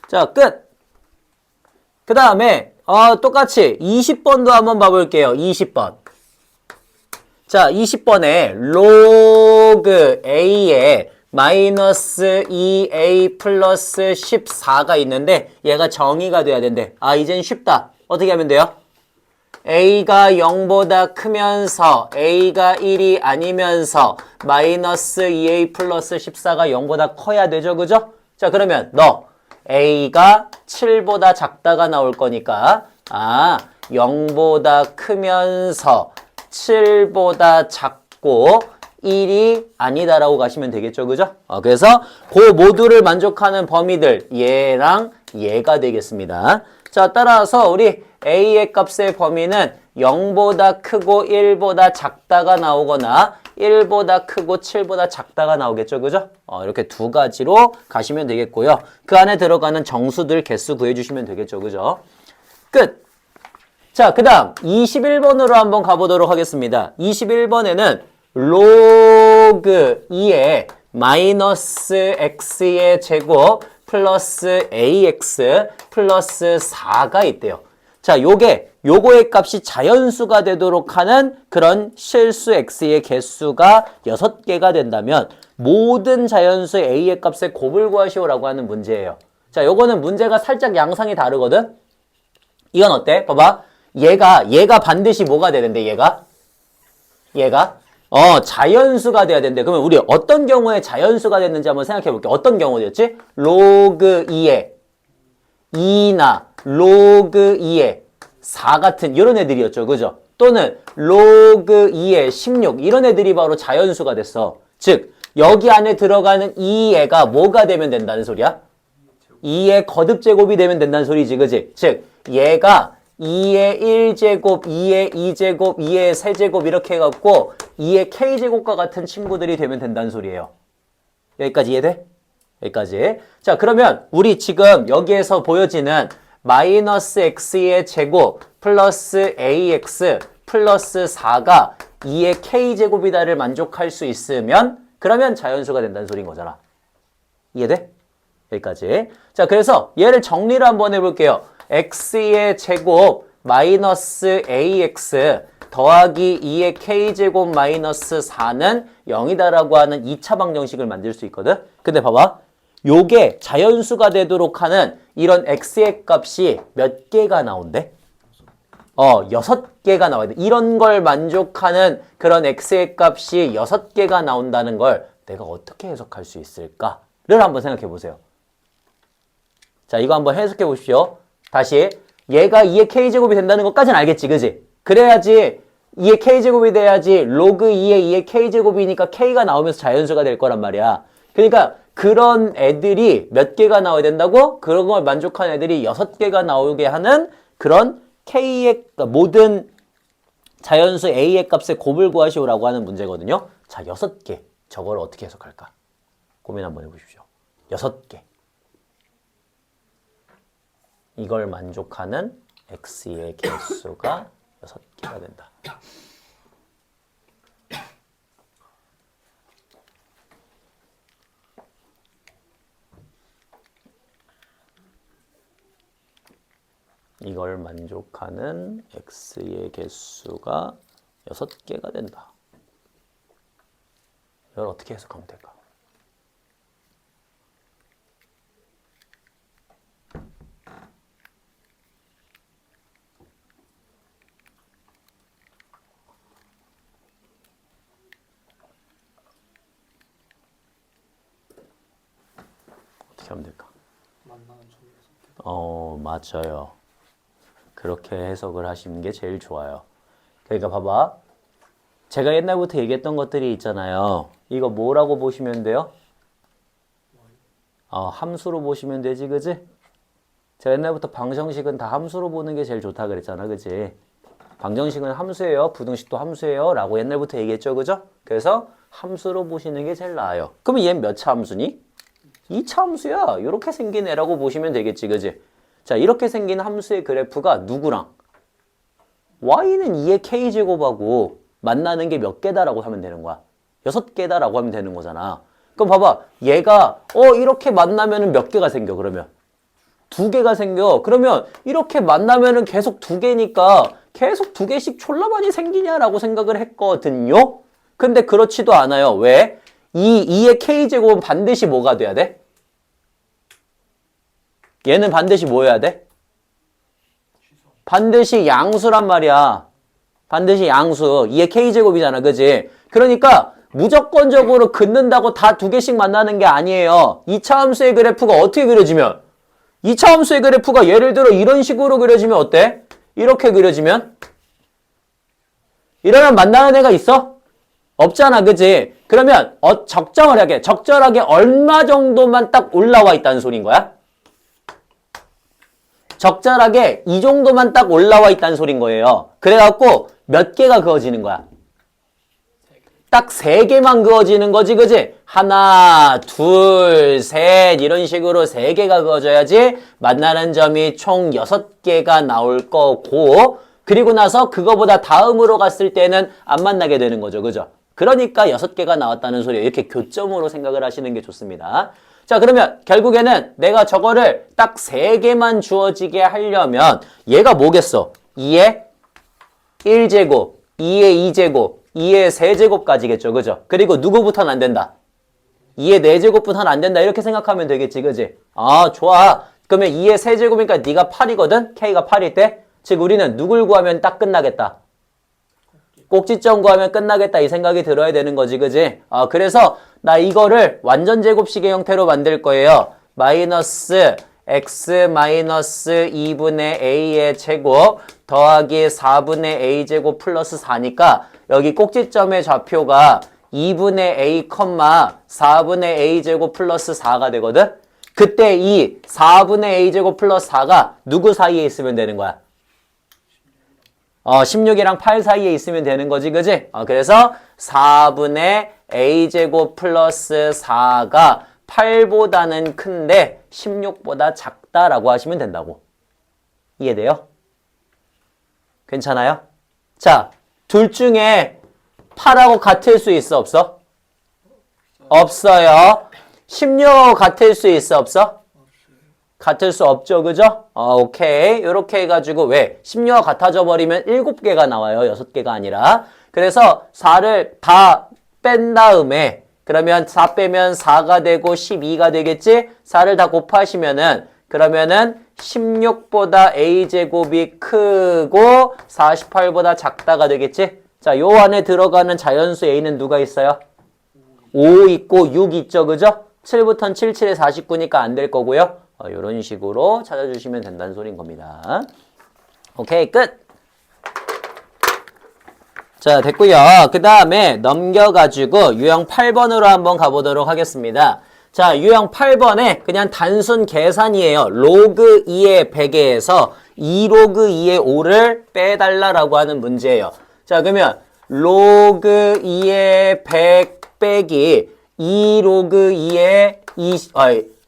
자, 끝! 그 다음에 똑같이 20번도 한번 봐볼게요. 20번. 자, 20번에 로그 a에 마이너스 2a 플러스 14가 있는데 얘가 정의가 돼야 된대. 이젠 쉽다. 어떻게 하면 돼요? a가 0보다 크면서 a가 1이 아니면서 마이너스 2a 플러스 14가 0보다 커야 되죠. 그죠? 자, 그러면 너 a가 7보다 작다가 나올 거니까 0보다 크면서 7보다 작고 1이 아니다라고 가시면 되겠죠. 그죠? 그래서 그 모두를 만족하는 범위들 얘랑 얘가 되겠습니다. 자, 따라서 우리 a의 값의 범위는 0보다 크고 1보다 작다가 나오거나 1보다 크고 7보다 작다가 나오겠죠. 그죠? 이렇게 두 가지로 가시면 되겠고요. 그 안에 들어가는 정수들 개수 구해주시면 되겠죠. 그죠? 끝! 자, 그 다음 21번으로 한번 가보도록 하겠습니다. 21번에는 로그 2의 마이너스 x의 제곱 플러스 ax 플러스 4가 있대요. 자, 요거의 값이 자연수가 되도록 하는 그런 실수 x의 개수가 6개가 된다면 모든 자연수 a의 값의 곱을 구하시오라고 하는 문제예요. 자, 요거는 문제가 살짝 양상이 다르거든? 이건 어때? 봐봐. 얘가 반드시 뭐가 되는데, 얘가 자연수가 돼야 되는데, 그러면 우리 어떤 경우에 자연수가 됐는지 한번 생각해 볼게요. 어떤 경우였지? 로그 2의 2나 로그 2의 4 같은 이런 애들이었죠. 그죠? 또는 로그 2의 16 이런 애들이 바로 자연수가 됐어. 즉, 여기 안에 들어가는 이 애가 뭐가 되면 된다는 소리야? 2의 거듭제곱이 되면 된다는 소리지. 그지? 즉, 얘가 2의 1제곱, 2의 2제곱, 2의 세제곱 이렇게 해갖고 2의 k제곱과 같은 친구들이 되면 된다는 소리예요. 여기까지 이해돼? 여기까지. 자, 그러면 우리 지금 여기에서 보여지는 마이너스 x의 제곱 플러스 ax 플러스 4가 2의 k제곱이다를 만족할 수 있으면 그러면 자연수가 된다는 소리인 거잖아. 이해돼? 여기까지. 자, 그래서 얘를 정리를 한번 해볼게요. x의 제곱 마이너스 ax 더하기 2의 k제곱 마이너스 4는 0이다라고 하는 2차 방정식을 만들 수 있거든? 근데 봐봐. 요게 자연수가 되도록 하는 이런 x의 값이 몇 개가 나온대? 6개가 나와야 돼. 이런 걸 만족하는 그런 x의 값이 6개가 나온다는 걸 내가 어떻게 해석할 수 있을까를 한번 생각해 보세요. 자, 이거 한번 해석해 보십시오. 다시. 얘가 2의 k제곱이 된다는 것까지는 알겠지, 그지? 그래야지 2의 k제곱이 돼야지 로그 2의 2의 k제곱이니까 k가 나오면서 자연수가 될 거란 말이야. 그러니까 그런 애들이 몇 개가 나와야 된다고? 그런 걸 만족하는 애들이 6개가 나오게 하는 그런 k의 모든 자연수 a의 값의 곱을 구하시오라고 하는 문제거든요. 자, 6개. 저걸 어떻게 해석할까? 고민 한번 해보십시오. 6개. 이걸 만족하는 x의 개수가 6개가 된다. 이걸 만족하는 x의 개수가 6개가 된다. 이걸 어떻게 해석하면 될까? 어떻게 하면 될까? 만나는 점이 6개다. 맞아요. 그렇게 해석을 하시는 게 제일 좋아요. 그러니까 봐봐. 제가 옛날부터 얘기했던 것들이 있잖아요. 이거 뭐라고 보시면 돼요? 함수로 보시면 되지, 그지? 제가 옛날부터 방정식은 다 함수로 보는 게 제일 좋다 그랬잖아, 그지? 방정식은 함수예요. 부등식도 함수예요. 라고 옛날부터 얘기했죠, 그죠? 그래서 함수로 보시는 게 제일 나아요. 그러면 얘는 몇 차 함수니? 2차 함수야. 이렇게 생긴 애라고 보시면 되겠지, 그지? 자, 이렇게 생긴 함수의 그래프가 누구랑? y는 2의 k제곱하고 만나는 게 몇 개다라고 하면 되는 거야. 6개다라고 하면 되는 거잖아. 그럼 봐봐. 얘가 이렇게 만나면은 몇 개가 생겨, 그러면? 2개가 생겨. 그러면 이렇게 만나면은 계속 2개니까 계속 2개씩 졸라 많이 생기냐라고 생각을 했거든요. 근데 그렇지도 않아요. 왜? 2의 k제곱은 반드시 뭐가 돼야 돼? 얘는 반드시 뭐 해야 돼? 반드시 양수란 말이야. 반드시 양수. 2의 k제곱이잖아. 그지? 그러니까 무조건적으로 긋는다고 다 2개씩 만나는 게 아니에요. 2차 함수의 그래프가 어떻게 그려지면? 2차 함수의 그래프가 예를 들어 이런 식으로 그려지면 어때? 이렇게 그려지면? 이러면 만나는 애가 있어? 없잖아. 그지? 그러면 적절하게 얼마 정도만 딱 올라와 있다는 소린 거야? 적절하게 이 정도만 딱 올라와 있다는 소린 거예요. 그래갖고 몇 개가 그어지는 거야? 딱 3개만 그어지는 거지, 그지? 하나, 둘, 셋 이런 식으로 3개가 그어져야지 만나는 점이 총 6개가 나올 거고 그리고 나서 그거보다 다음으로 갔을 때는 안 만나게 되는 거죠, 그죠? 그러니까 6개가 나왔다는 소리예요. 이렇게 교점으로 생각을 하시는 게 좋습니다. 자, 그러면 결국에는 내가 저거를 딱 3개만 주어지게 하려면 얘가 뭐겠어? 2의 1제곱, 2의 2제곱, 2의 3제곱까지겠죠. 그죠? 그리고 누구부터는 안 된다? 2의 4제곱부터는 안 된다. 이렇게 생각하면 되겠지. 그지? 아, 좋아. 그러면 2의 3제곱이니까 네가 8이거든? K가 8일 때? 즉 우리는 누굴 구하면 딱 끝나겠다? 꼭지점 구하면 끝나겠다 이 생각이 들어야 되는 거지, 그지? 그래서 나 이거를 완전 제곱식의 형태로 만들 거예요. 마이너스 x 마이너스 2분의 a의 제곱 더하기 4분의 a 제곱 플러스 4니까 여기 꼭지점의 좌표가 2분의 a, 4분의 a 제곱 플러스 4가 되거든? 그때 이 4분의 a 제곱 플러스 4가 누구 사이에 있으면 되는 거야? 16이랑 8 사이에 있으면 되는 거지, 그지? 그래서 4분의 a제곱 플러스 4가 18보다는 큰데 16보다 작다라고 하시면 된다고. 이해돼요? 괜찮아요? 자, 둘 중에 8하고 같을 수 있어, 없어? 없어요. 16하고 같을 수 있어, 없어? 같을 수 없죠, 그죠? 오케이. 요렇게 해가지고 왜? 16과 같아져 버리면 7개가 나와요. 6개가 아니라. 그래서 4를 다 뺀 다음에 그러면 4 빼면 4가 되고 12가 되겠지? 4를 다 곱하시면은 그러면은 16보다 a제곱이 크고 48보다 작다가 되겠지? 자, 요 안에 들어가는 자연수 a는 누가 있어요? 5 있고 6 있죠, 그죠? 7부터는 7, 7에 49니까 안 될 거고요. 이런 식으로 찾아주시면 된다는 소리인 겁니다. 오케이, 끝! 자, 됐고요. 그 다음에 넘겨가지고 유형 8번으로 한번 가보도록 하겠습니다. 자, 유형 8번에 그냥 단순 계산이에요. 로그 2의 100에서 2로그 2의 5를 빼달라라고 하는 문제예요. 자, 그러면 로그 2의 100 빼기 2로그 2의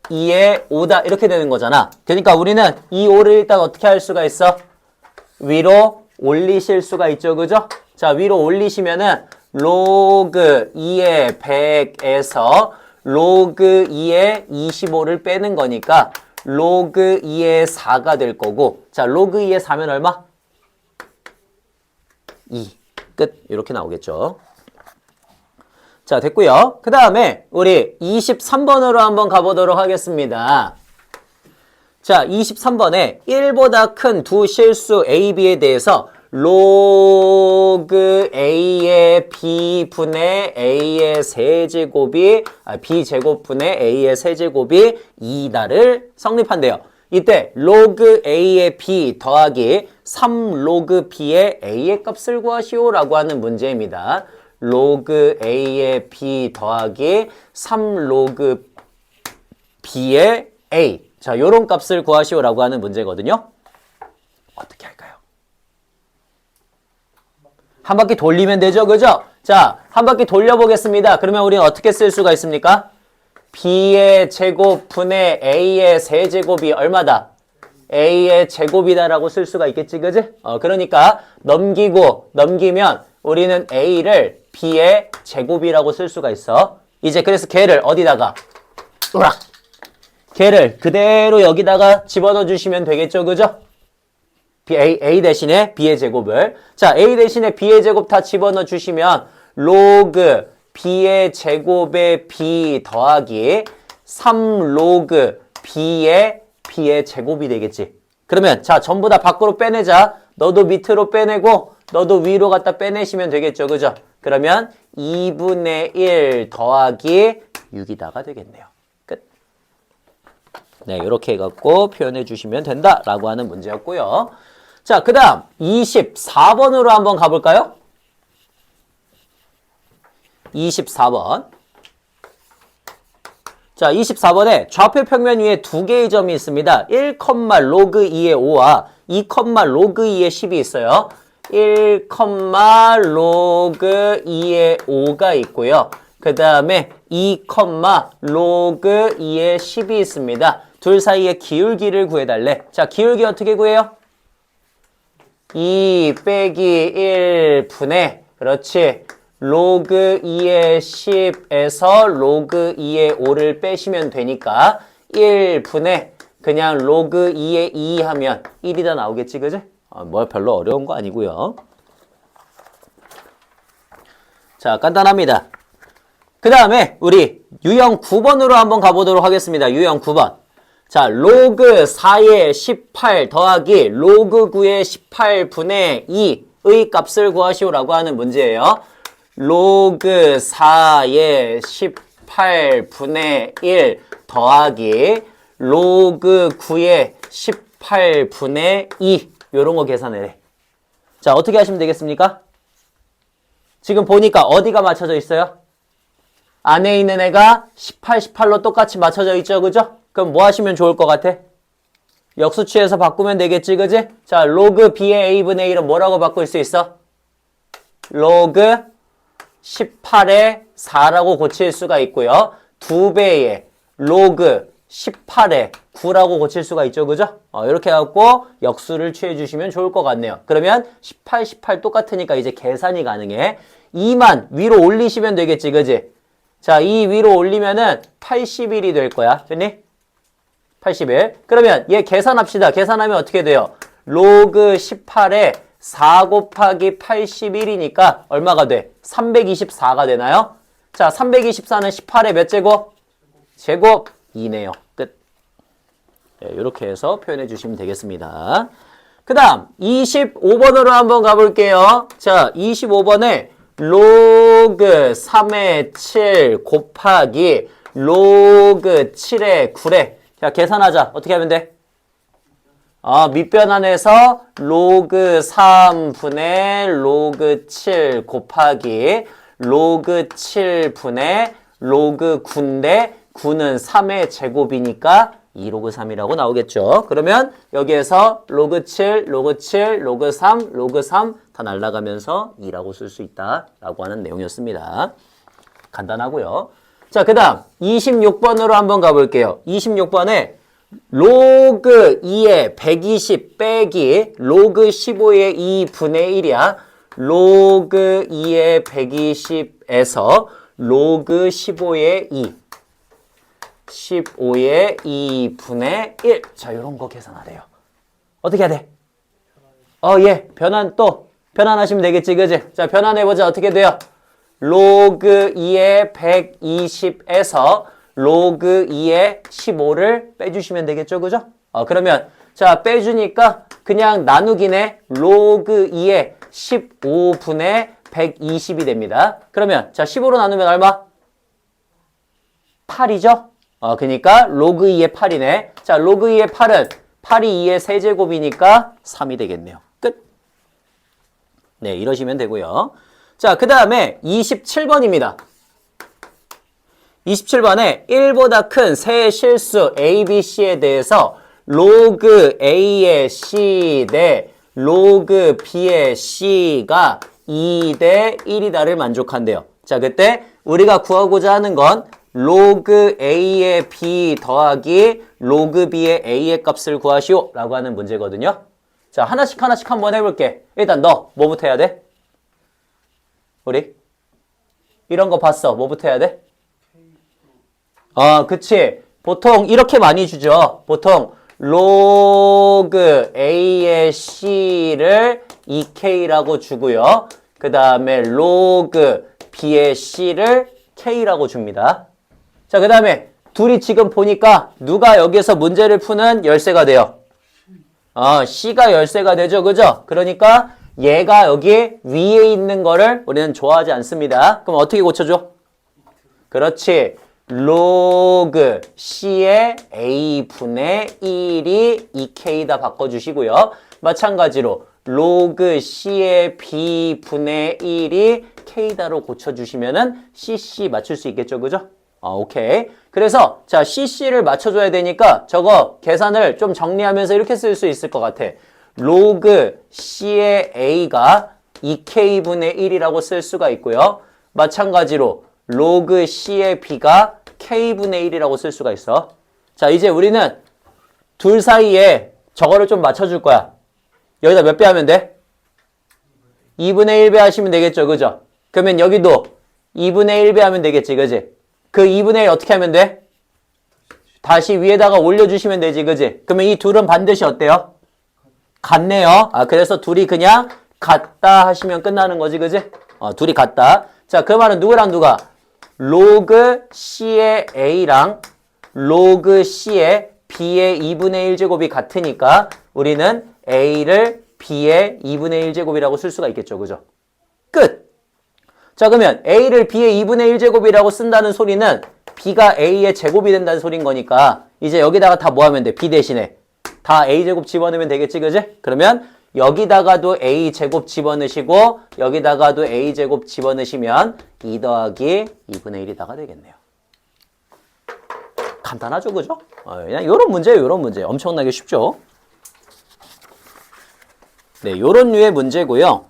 2의 5다 이렇게 되는 거잖아. 그러니까 우리는 이 5를 일단 어떻게 할 수가 있어? 위로 올리실 수가 있죠, 그죠? 자, 위로 올리시면은 로그 2의 100에서 로그 2의 25를 빼는 거니까 로그 2의 4가 될 거고, 자, 로그 2의 4면 얼마? 2. 끝. 이렇게 나오겠죠. 자, 됐고요. 그 다음에 우리 23번으로 한번 가보도록 하겠습니다. 자, 23번에 1보다 큰 두 실수 A, B에 대해서 로그 A의 B분의 A의 세제곱이 B제곱분의 A의 세제곱이 2다를 성립한대요. 이때 로그 A의 B 더하기 3로그 B의 A의 값을 구하시오라고 하는 문제입니다. 로그 A의 B 더하기 3로그 B의 A. 자, 요런 값을 구하시오라고 하는 문제거든요. 어떻게 할까요? 한 바퀴 돌리면 되죠, 그죠? 자, 한 바퀴 돌려보겠습니다. 그러면 우리는 어떻게 쓸 수가 있습니까? B의 제곱 분의 A의 세제곱이 얼마다? A의 제곱이다라고 쓸 수가 있겠지, 그지? 그러니까 넘기면 우리는 A를 B의 제곱이라고 쓸 수가 있어. 이제 그래서 걔를 어디다가? 으락! 걔를 그대로 여기다가 집어넣어 주시면 되겠죠, 그죠? A 대신에 B의 제곱을. 자, A 대신에 B의 제곱 다 집어넣어 주시면 로그 B의 제곱에 B 더하기 3로그 B의 제곱이 되겠지. 그러면 자, 전부 다 밖으로 빼내자. 너도 밑으로 빼내고 너도 위로 갖다 빼내시면 되겠죠, 그죠? 그러면 2분의 1 더하기 6이다가 되겠네요. 끝. 네, 이렇게 해갖고 표현해 주시면 된다라고 하는 문제였고요. 자, 그 다음 24번으로 한번 가볼까요? 24번. 자, 24번에 좌표 평면 위에 두 개의 점이 있습니다. 1, 로그 2의 5와 2, 로그 2의 10이 있어요. 1, 로그 2의 5가 있고요. 그 다음에 2, 로그 2의 10이 있습니다. 둘 사이의 기울기를 구해달래. 자, 기울기 어떻게 구해요? 2 빼기 1 분의, 그렇지, 로그 2의 10에서 로그 2의 5를 빼시면 되니까 1 분의 그냥 로그 2의 2 하면 1이다 나오겠지, 그지? 뭐 별로 어려운 거 아니고요. 자, 간단합니다. 그 다음에 우리 유형 9번으로 한번 가보도록 하겠습니다. 유형 9번. 자, 로그 4의 18 더하기 로그 9의 18분의 2의 값을 구하시오라고 하는 문제예요. 로그 4의 18분의 1 더하기 로그 9의 18분의 2 요런 거 계산해. 자, 어떻게 하시면 되겠습니까? 지금 보니까 어디가 맞춰져 있어요? 안에 있는 애가 18, 18로 똑같이 맞춰져 있죠, 그죠? 그럼 뭐 하시면 좋을 것 같아? 역수치에서 바꾸면 되겠지, 그지? 자, 로그 B의 A분의 1은 뭐라고 바꿀 수 있어? 로그 18의 4라고 고칠 수가 있고요. 2배의 로그 18에 9라고 고칠 수가 있죠. 그죠? 이렇게 해갖고 역수를 취해 주시면 좋을 것 같네요. 그러면 18, 18 똑같으니까 이제 계산이 가능해. 2만 위로 올리시면 되겠지. 그지? 자, 이 위로 올리면은 81이 될 거야. 됐니? 81. 그러면 얘 계산합시다. 계산하면 어떻게 돼요? 로그 18에 4 곱하기 81이니까 얼마가 돼? 324가 되나요? 자, 324는 18의 몇 제곱? 제곱 2네요. 끝. 네, 이렇게 해서 표현해 주시면 되겠습니다. 그 다음 25번으로 한번 가볼게요. 자, 25번에 로그 3의 7 곱하기 로그 7의 9래. 자, 계산하자. 어떻게 하면 돼? 밑변환해서 로그 3분의 로그 7 곱하기 로그 7분의 로그 9인데 9는 3의 제곱이니까 2로그 3이라고 나오겠죠. 그러면 여기에서 로그 7, 로그 7, 로그 3, 로그 3 다 날아가면서 2라고 쓸 수 있다라고 하는 내용이었습니다. 간단하고요. 자, 그 다음 26번으로 한번 가볼게요. 26번에 로그 2의 120 빼기 로그 15의 2분의 1이야. 로그 2의 120에서 로그 15의 2. 15의 2분의 1. 자, 요런 거 계산하래요. 어떻게 해야 돼? 예. 변환하시면 되겠지. 그지? 자, 변환해보자. 어떻게 돼요? 로그 2의 120에서 로그 2의 15를 빼주시면 되겠죠. 그죠? 그러면, 자, 빼주니까 그냥 나누기네. 로그 2의 15분의 120이 됩니다. 그러면, 자, 15로 나누면 얼마? 8이죠? 그러니까 로그 2의 8이네. 자, 로그 2의 8은 8이 2의 세제곱이니까 3이 되겠네요. 끝. 네, 이러시면 되고요. 자, 그 다음에 27번입니다. 27번에 1보다 큰 세 실수 A, B, C에 대해서 로그 A의 C 대 로그 B의 C가 2 대 1이다를 만족한대요. 자, 그때 우리가 구하고자 하는 건 로그 A의 B 더하기 로그 B의 A의 값을 구하시오 라고 하는 문제거든요. 자, 하나씩 한번 해볼게. 일단 너 뭐부터 해야 돼? 우리? 이런 거 봤어. 뭐부터 해야 돼? 그치. 보통 이렇게 많이 주죠. 보통 로그 A의 C를 2K라고 주고요. 그 다음에 로그 B의 C를 K라고 줍니다. 자, 그 다음에 둘이 지금 보니까 누가 여기에서 문제를 푸는 열쇠가 돼요? C가 열쇠가 되죠. 그죠? 그러니까 얘가 여기 위에 있는 거를 우리는 좋아하지 않습니다. 그럼 어떻게 고쳐줘? 그렇지. 로그 C의 A분의 1이 2K다 바꿔주시고요. 마찬가지로 로그 C의 B분의 1이 K다로 고쳐주시면은 CC 맞출 수 있겠죠. 그죠? 오케이. 그래서 자, CC를 맞춰줘야 되니까 저거 계산을 좀 정리하면서 이렇게 쓸 수 있을 것 같아. 로그 C의 A가 2K분의 1이라고 쓸 수가 있고요. 마찬가지로 로그 C의 B가 K분의 1이라고 쓸 수가 있어. 자, 이제 우리는 둘 사이에 저거를 좀 맞춰줄 거야. 여기다 몇 배 하면 돼? 2분의 1배 하시면 되겠죠. 그죠? 그러면 여기도 2분의 1배 하면 되겠지. 그지? 그 2분의 1 어떻게 하면 돼? 다시 위에다가 올려주시면 되지. 그지? 그러면 이 둘은 반드시 어때요? 같네요. 그래서 둘이 그냥 같다 하시면 끝나는 거지. 그지? 둘이 같다. 자, 그 말은 누구랑 누가? 로그 C의 A랑 로그 C의 B의 2분의 1제곱이 같으니까 우리는 A를 B의 2분의 1제곱이라고 쓸 수가 있겠죠. 그죠? 끝! 자, 그러면 A를 B의 2분의 1제곱이라고 쓴다는 소리는 B가 A의 제곱이 된다는 소린 거니까 이제 여기다가 다 뭐 하면 돼? B 대신에 다 A제곱 집어넣으면 되겠지. 그지? 그러면 여기다가도 A제곱 집어넣으시고 여기다가도 A제곱 집어넣으시면 2 더하기 2분의 1이다가 되겠네요. 간단하죠. 그죠? 그냥 요런 문제예요. 요런 문제. 엄청나게 쉽죠? 네, 요런 류의 문제고요.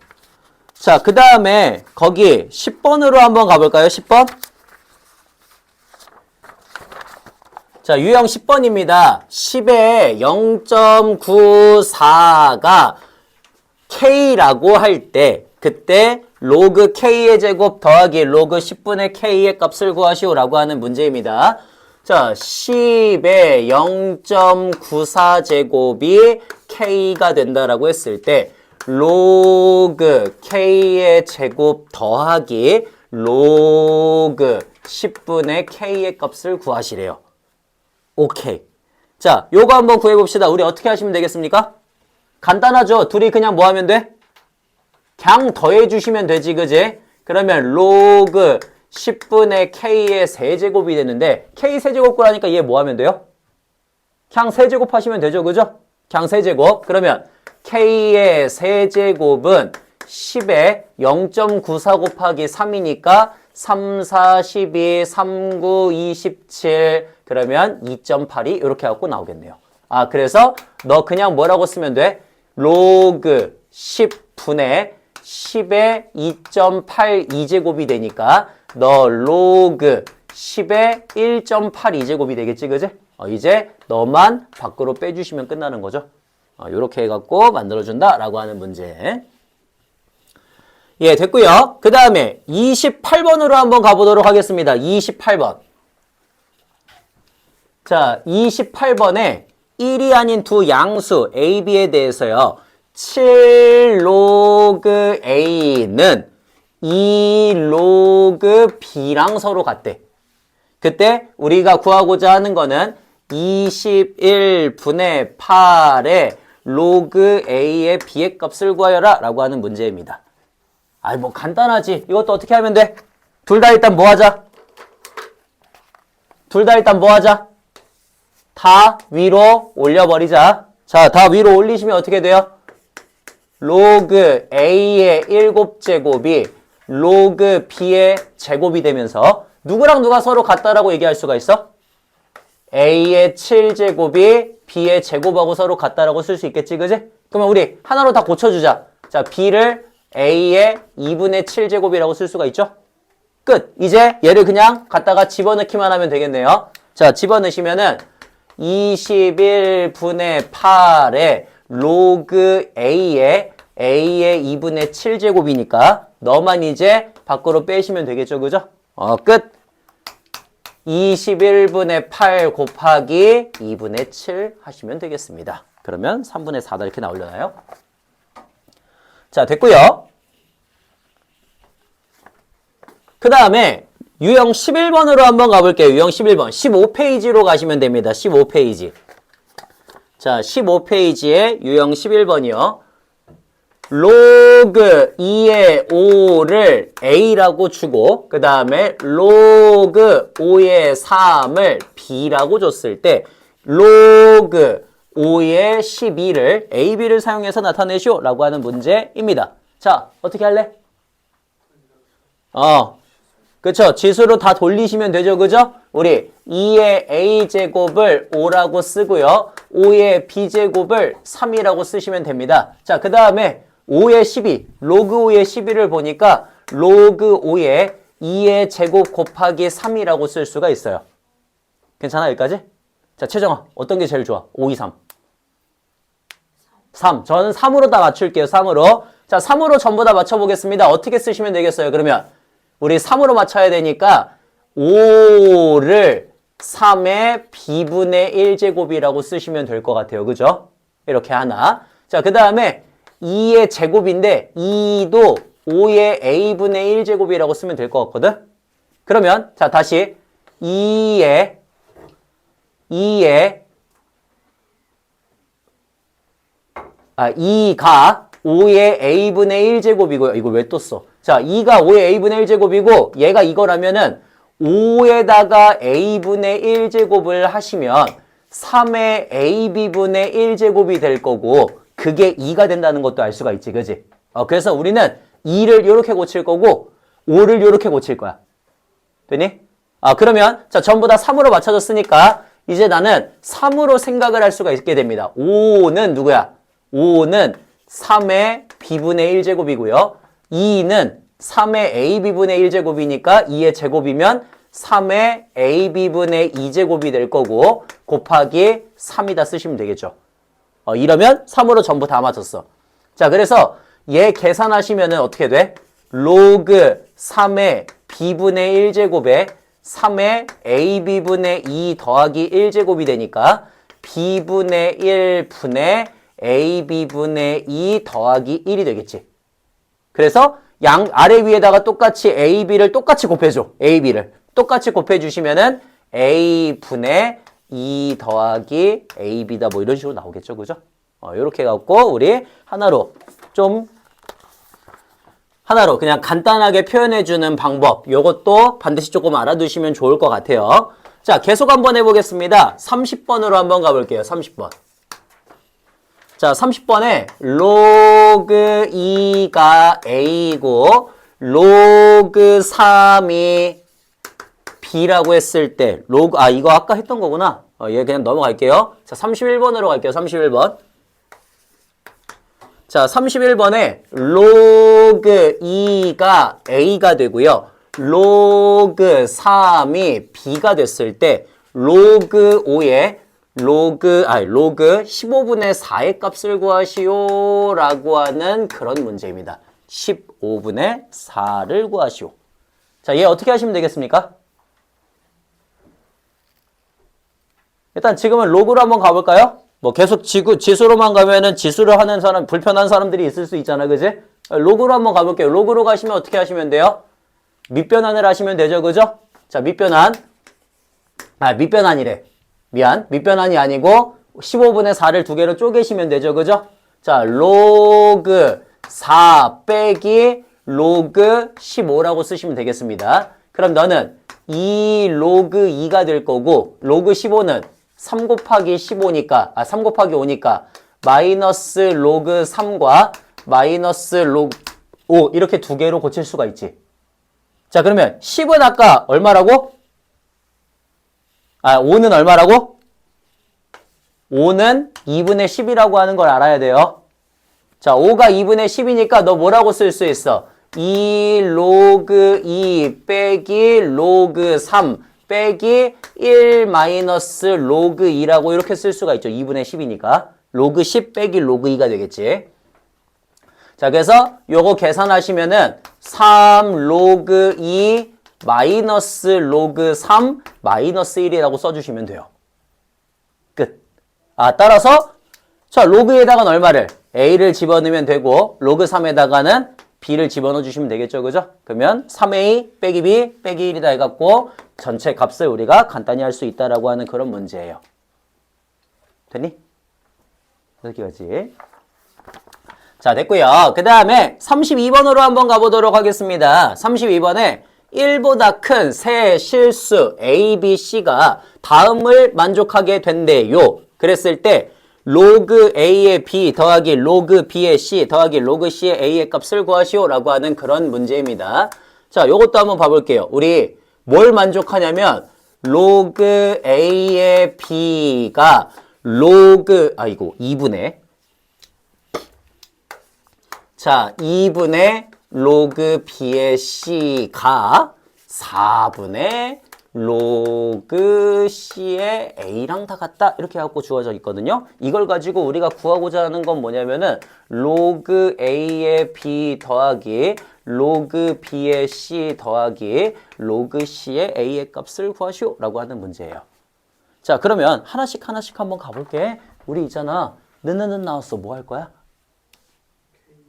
자, 그 다음에 거기 10번으로 한번 가볼까요? 10번? 자, 유형 10번입니다. 10에 0.94가 K라고 할 때, 그때 로그 K의 제곱 더하기 로그 10분의 K의 값을 구하시오라고 하는 문제입니다. 자, 10의 0.94제곱이 K가 된다라고 했을 때, 로그 K의 제곱 더하기 로그 10분의 K의 값을 구하시래요. 오케이. 자, 요거 한번 구해봅시다. 우리 어떻게 하시면 되겠습니까? 간단하죠? 둘이 그냥 뭐 하면 돼? 그냥 더해주시면 되지, 그지? 그러면 로그 10분의 K의 세제곱이 되는데, K 세제곱 구하니까 얘 뭐 하면 돼요? 그냥 세제곱 하시면 되죠, 그죠? 그냥 세제곱. 그러면 K의 세제곱은 10에 0.94 곱하기 3이니까 3, 4, 12, 3, 9, 27 그러면 2.82 이렇게 갖고 나오겠네요. 아, 그래서 너 그냥 뭐라고 쓰면 돼? 로그 10분의 10의 2.82제곱이 되니까 너 로그 10의 1.82제곱이 되겠지, 그지? 이제 너만 밖으로 빼주시면 끝나는 거죠. 이렇게 해갖고 만들어준다라고 하는 문제. 예, 됐고요. 그 다음에 28번으로 한번 가보도록 하겠습니다. 28번. 자, 28번에 1이 아닌 두 양수 A, B에 대해서요. 7 로그 A는 2 로그 B랑 서로 같대. 그때 우리가 구하고자 하는 거는 21분의 8의 로그 A의 B의 값을 구하여라 라고 하는 문제입니다. 아이, 뭐 간단하지. 이것도 어떻게 하면 돼? 둘 다 일단 뭐 하자? 둘 다 일단 뭐 하자? 다 위로 올려버리자. 자, 다 위로 올리시면 어떻게 돼요? 로그 A의 7제곱이 로그 B의 제곱이 되면서 누구랑 누가 서로 같다라고 얘기할 수가 있어? A의 7제곱이 B의 제곱하고 서로 같다라고 쓸 수 있겠지, 그지? 그러면 우리 하나로 다 고쳐주자. 자, B를 A의 2분의 7제곱이라고 쓸 수가 있죠? 끝! 이제 얘를 그냥 갖다가 집어넣기만 하면 되겠네요. 자, 집어넣으시면은 21분의 8의 로그 A의 2분의 7제곱이니까 너만 이제 밖으로 빼시면 되겠죠, 그죠? 끝! 21분의 8 곱하기 2분의 7 하시면 되겠습니다. 그러면 3분의 4다 이렇게 나오려나요? 자, 됐고요. 그 다음에 유형 11번으로 한번 가볼게요. 유형 11번. 15페이지로 가시면 됩니다. 15페이지. 자, 15페이지에 유형 11번이요. 로그 2의 5를 A라고 주고 그 다음에 로그 5의 3을 B라고 줬을 때 로그 5의 12를 A, B를 사용해서 나타내시오 라고 하는 문제입니다. 자, 어떻게 할래? 그쵸? 지수로 다 돌리시면 되죠, 그죠? 우리 2의 A제곱을 5라고 쓰고요. 5의 B제곱을 3이라고 쓰시면 됩니다. 자, 그 다음에 5의 12, 로그 5의 12를 보니까 로그 5의 2의 제곱 곱하기 3이라고 쓸 수가 있어요. 괜찮아, 여기까지? 자, 최정아, 어떤 게 제일 좋아? 5, 2, 3. 3. 저는 3으로 다 맞출게요, 3으로. 자, 3으로 전부 다 맞춰보겠습니다. 어떻게 쓰시면 되겠어요, 그러면? 우리 3으로 맞춰야 되니까 5를 3의 B분의 1제곱이라고 쓰시면 될 것 같아요. 그죠? 이렇게 하나. 자, 그 다음에 2의 제곱인데 2도 5의 A분의 1제곱이라고 쓰면 될 것 같거든? 그러면 자, 다시 2가 5의 A분의 1제곱이고요. 이걸 왜 또 써? 자, 2가 5의 A분의 1제곱이고 얘가 이거라면은 5에다가 A분의 1제곱을 하시면 3의 AB분의 1제곱이 될 거고 그게 2가 된다는 것도 알 수가 있지, 그지? 그래서 우리는 2를 이렇게 고칠 거고 5를 이렇게 고칠 거야. 되니? 그러면 자, 전부 다 3으로 맞춰졌으니까 이제 나는 3으로 생각을 할 수가 있게 됩니다. 5는 누구야? 5는 3의 B분의 1제곱이고요. 2는 3의 AB분의 1제곱이니까 2의 제곱이면 3의 AB분의 2제곱이 될 거고 곱하기 3이다 쓰시면 되겠죠. 이러면 3으로 전부 다 맞았어. 자, 그래서 얘 계산하시면은 어떻게 돼? 로그 3의 B분의 1제곱에 3의 AB분의 2 더하기 1제곱이 되니까 B분의 1분의 AB분의 2 더하기 1이 되겠지. 그래서 양 아래 위에다가 똑같이 AB를 똑같이 곱해줘. AB를 똑같이 곱해주시면은 A분의 2 더하기 AB다 뭐 이런 식으로 나오겠죠. 그죠? 이렇게 해갖고 우리 하나로 그냥 간단하게 표현해주는 방법. 요것도 반드시 조금 알아두시면 좋을 것 같아요. 자, 계속 한번 해보겠습니다. 30번으로 한번 가볼게요. 30번. 자, 30번에 로그 2가 A고 로그 3이 B라고 했을 때 이거 아까 했던 거구나. 얘 그냥 넘어갈게요. 자, 31번으로 갈게요. 31번. 자, 31번에 로그 2가 A가 되고요. 로그 3이 B가 됐을 때 로그 5에 로그 15분의 4의 값을 구하시오 라고 하는 그런 문제입니다. 15분의 4를 구하시오. 자, 얘 어떻게 하시면 되겠습니까? 일단 지금은 로그로 한번 가볼까요? 뭐 계속 지수로만 가면은 지수를 하는 사람, 불편한 사람들이 있을 수 있잖아, 그지? 로그로 한번 가볼게요. 로그로 가시면 어떻게 하시면 돼요? 밑변환을 하시면 되죠, 그죠? 자, 밑변환이래. 미안. 밑변환이 아니고 15분의 4를 두 개로 쪼개시면 되죠, 그죠? 자, 로그 4 빼기 로그 15라고 쓰시면 되겠습니다. 그럼 너는 2 로그 2가 될 거고 로그 15는 3 곱하기 15니까 3 곱하기 5니까 마이너스 로그 3과 마이너스 로그 5 이렇게 두 개로 고칠 수가 있지. 자, 그러면 10은 아까 얼마라고? 5는 얼마라고? 5는 2분의 10이라고 하는 걸 알아야 돼요. 자, 5가 2분의 10이니까 너 뭐라고 쓸 수 있어? 2 로그 2 빼기 로그 3 빼기 1 마이너스 로그 2라고 이렇게 쓸 수가 있죠. 2분의 10이니까. 로그 10 빼기 로그 2가 되겠지. 자, 그래서 요거 계산하시면은 3 로그 2 마이너스 로그 3 마이너스 1이라고 써주시면 돼요. 끝. 따라서 자, 로그에다가는 얼마를? A를 집어넣으면 되고 로그 3에다가는 B를 집어넣어 주시면 되겠죠. 그죠? 그러면 3A 빼기 B 빼기 1이다 해갖고 전체 값을 우리가 간단히 할 수 있다라고 하는 그런 문제예요. 됐니? 여기까지. 자, 됐고요. 그 다음에 32번으로 한번 가보도록 하겠습니다. 32번에 1보다 큰 세 실수 A, B, C가 다음을 만족하게 된대요. 그랬을 때 로그 A의 B 더하기 로그 B의 C 더하기 로그 C의 A의 값을 구하시오 라고 하는 그런 문제입니다. 자, 요것도 한번 봐볼게요. 우리 뭘 만족하냐면 로그 A의 B가 로그 2분의 2분의 로그 B의 C가 4분의 로그 C의 A랑 다 같다 이렇게 해갖고 주어져 있거든요. 이걸 가지고 우리가 구하고자 하는 건 뭐냐면은 로그 A의 B 더하기 로그 B의 C 더하기 로그 C의 A의 값을 구하시오 라고 하는 문제예요. 자, 그러면 하나씩 한번 가볼게. 우리 있잖아, 는 나왔어. 뭐 할 거야?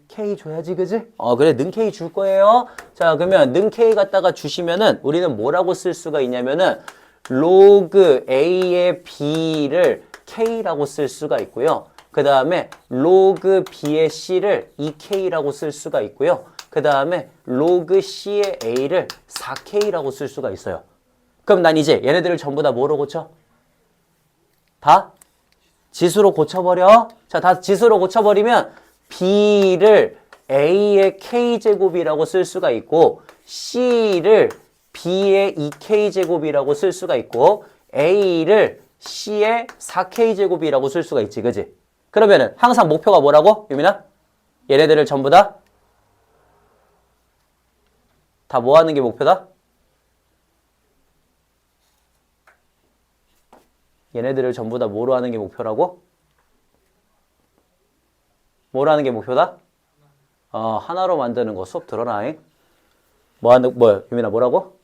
K 줘야지, 그지? 그래, 는 K 줄 거예요. 자, 그러면 는 K 갖다가 주시면은 우리는 뭐라고 쓸 수가 있냐면은 로그 A의 B를 K라고 쓸 수가 있고요. 그 다음에 로그 B의 C를 2K라고 쓸 수가 있고요. 그 다음에 로그 C의 A를 4K라고 쓸 수가 있어요. 그럼 난 이제 얘네들을 전부 다 뭐로 고쳐? 다 지수로 고쳐버려. 자, 다 지수로 고쳐버리면 B를 A의 K제곱이라고 쓸 수가 있고 C를 B의 2K제곱이라고 쓸 수가 있고 A를 C의 4K제곱이라고 쓸 수가 있지, 그지? 그러면은 항상 목표가 뭐라고, 유민아? 얘네들을 전부 다 뭐 하는 게 목표다? 얘네들을 전부 다 뭐로 하는 게 목표라고? 뭐로 하는 게 목표다? 하나로 만드는 거 수업 들어라잉. 유민아 뭐라고?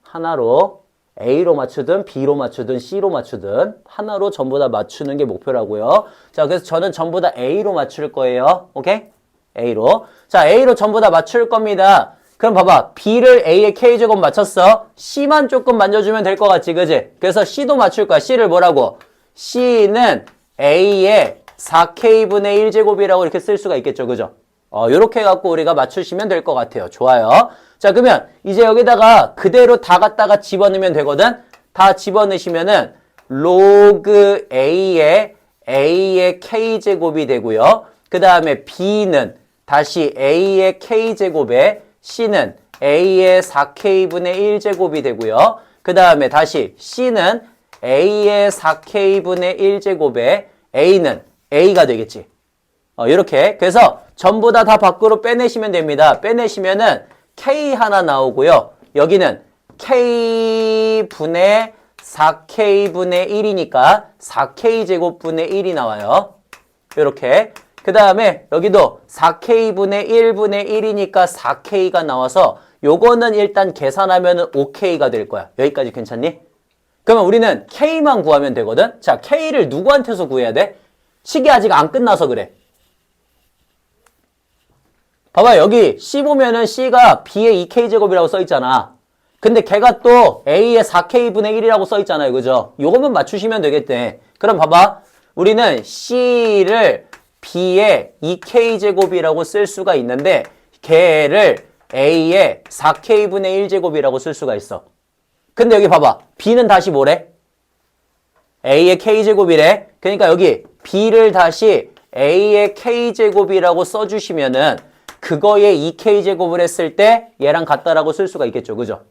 하나로 A로 맞추든 B로 맞추든 C로 맞추든 하나로 전부 다 맞추는 게 목표라고요. 자, 그래서 저는 전부 다 A로 맞출 거예요. 오케이? A로. 자, A로 전부 다 맞출 겁니다. 그럼 봐봐. B를 A의 K제곱 맞췄어. C만 조금 만져주면 될 것 같지, 그지? 그래서 C도 맞출 거야. C를 뭐라고? C는 A의 4K분의 1제곱이라고 이렇게 쓸 수가 있겠죠, 그죠? 요렇게 해갖고 우리가 맞추시면 될 것 같아요. 좋아요. 자, 그러면 이제 여기다가 그대로 다 갖다가 집어넣으면 되거든? 다 집어넣으시면은 로그 A의 K제곱이 되고요. 그 다음에 B는 다시 A의 K제곱에 C는 A의 4K분의 1제곱이 되고요. 그 다음에 다시 C는 A의 4K분의 1제곱에 A는 A가 되겠지. 이렇게. 그래서 전부 다 밖으로 빼내시면 됩니다. 빼내시면은 K 하나 나오고요. 여기는 K분의 4K분의 1이니까 4K제곱분의 1이 나와요. 이렇게. 그 다음에 여기도 4K분의 1분의 1이니까 4K가 나와서 요거는 일단 계산하면은 5K가 될 거야. 여기까지 괜찮니? 그러면 우리는 K만 구하면 되거든? 자, K를 누구한테서 구해야 돼? 식이 아직 안 끝나서 그래. 봐봐, 여기 C 보면은 C가 B의 2K제곱이라고 써있잖아. 근데 걔가 또 A의 4K분의 1이라고 써있잖아요. 그죠? 요거만 맞추시면 되겠대. 그럼 봐봐. 우리는 C를 B의 2K제곱이라고 쓸 수가 있는데 걔를 A의 4K분의 1제곱이라고 쓸 수가 있어. 근데 여기 봐봐. B는 다시 뭐래? A의 K제곱이래. 그러니까 여기 B를 다시 A의 K제곱이라고 써주시면은 그거의 2K제곱을 했을 때 얘랑 같다라고 쓸 수가 있겠죠. 그죠?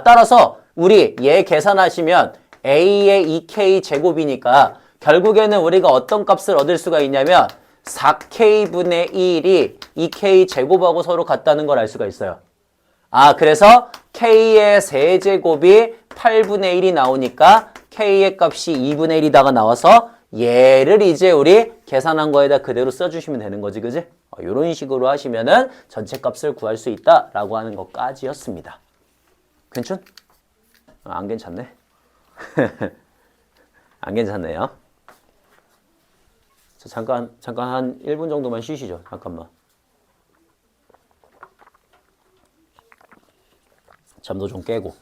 따라서 우리 얘 계산하시면 A의 2K제곱이니까 결국에는 우리가 어떤 값을 얻을 수가 있냐면 4K분의 1이 2K제곱하고 서로 같다는 걸 알 수가 있어요. 그래서 K의 세제곱이 8분의 1이 나오니까 K의 값이 2분의 1이다가 나와서 얘를 이제 우리 계산한 거에다 그대로 써주시면 되는 거지, 그지? 이런 식으로 하시면은 전체 값을 구할 수 있다라고 하는 것까지였습니다. 괜찮? 안 괜찮네. 안 괜찮네요. 자, 잠깐 한 1분 정도만 쉬시죠. 잠깐만. 잠도 좀 깨고.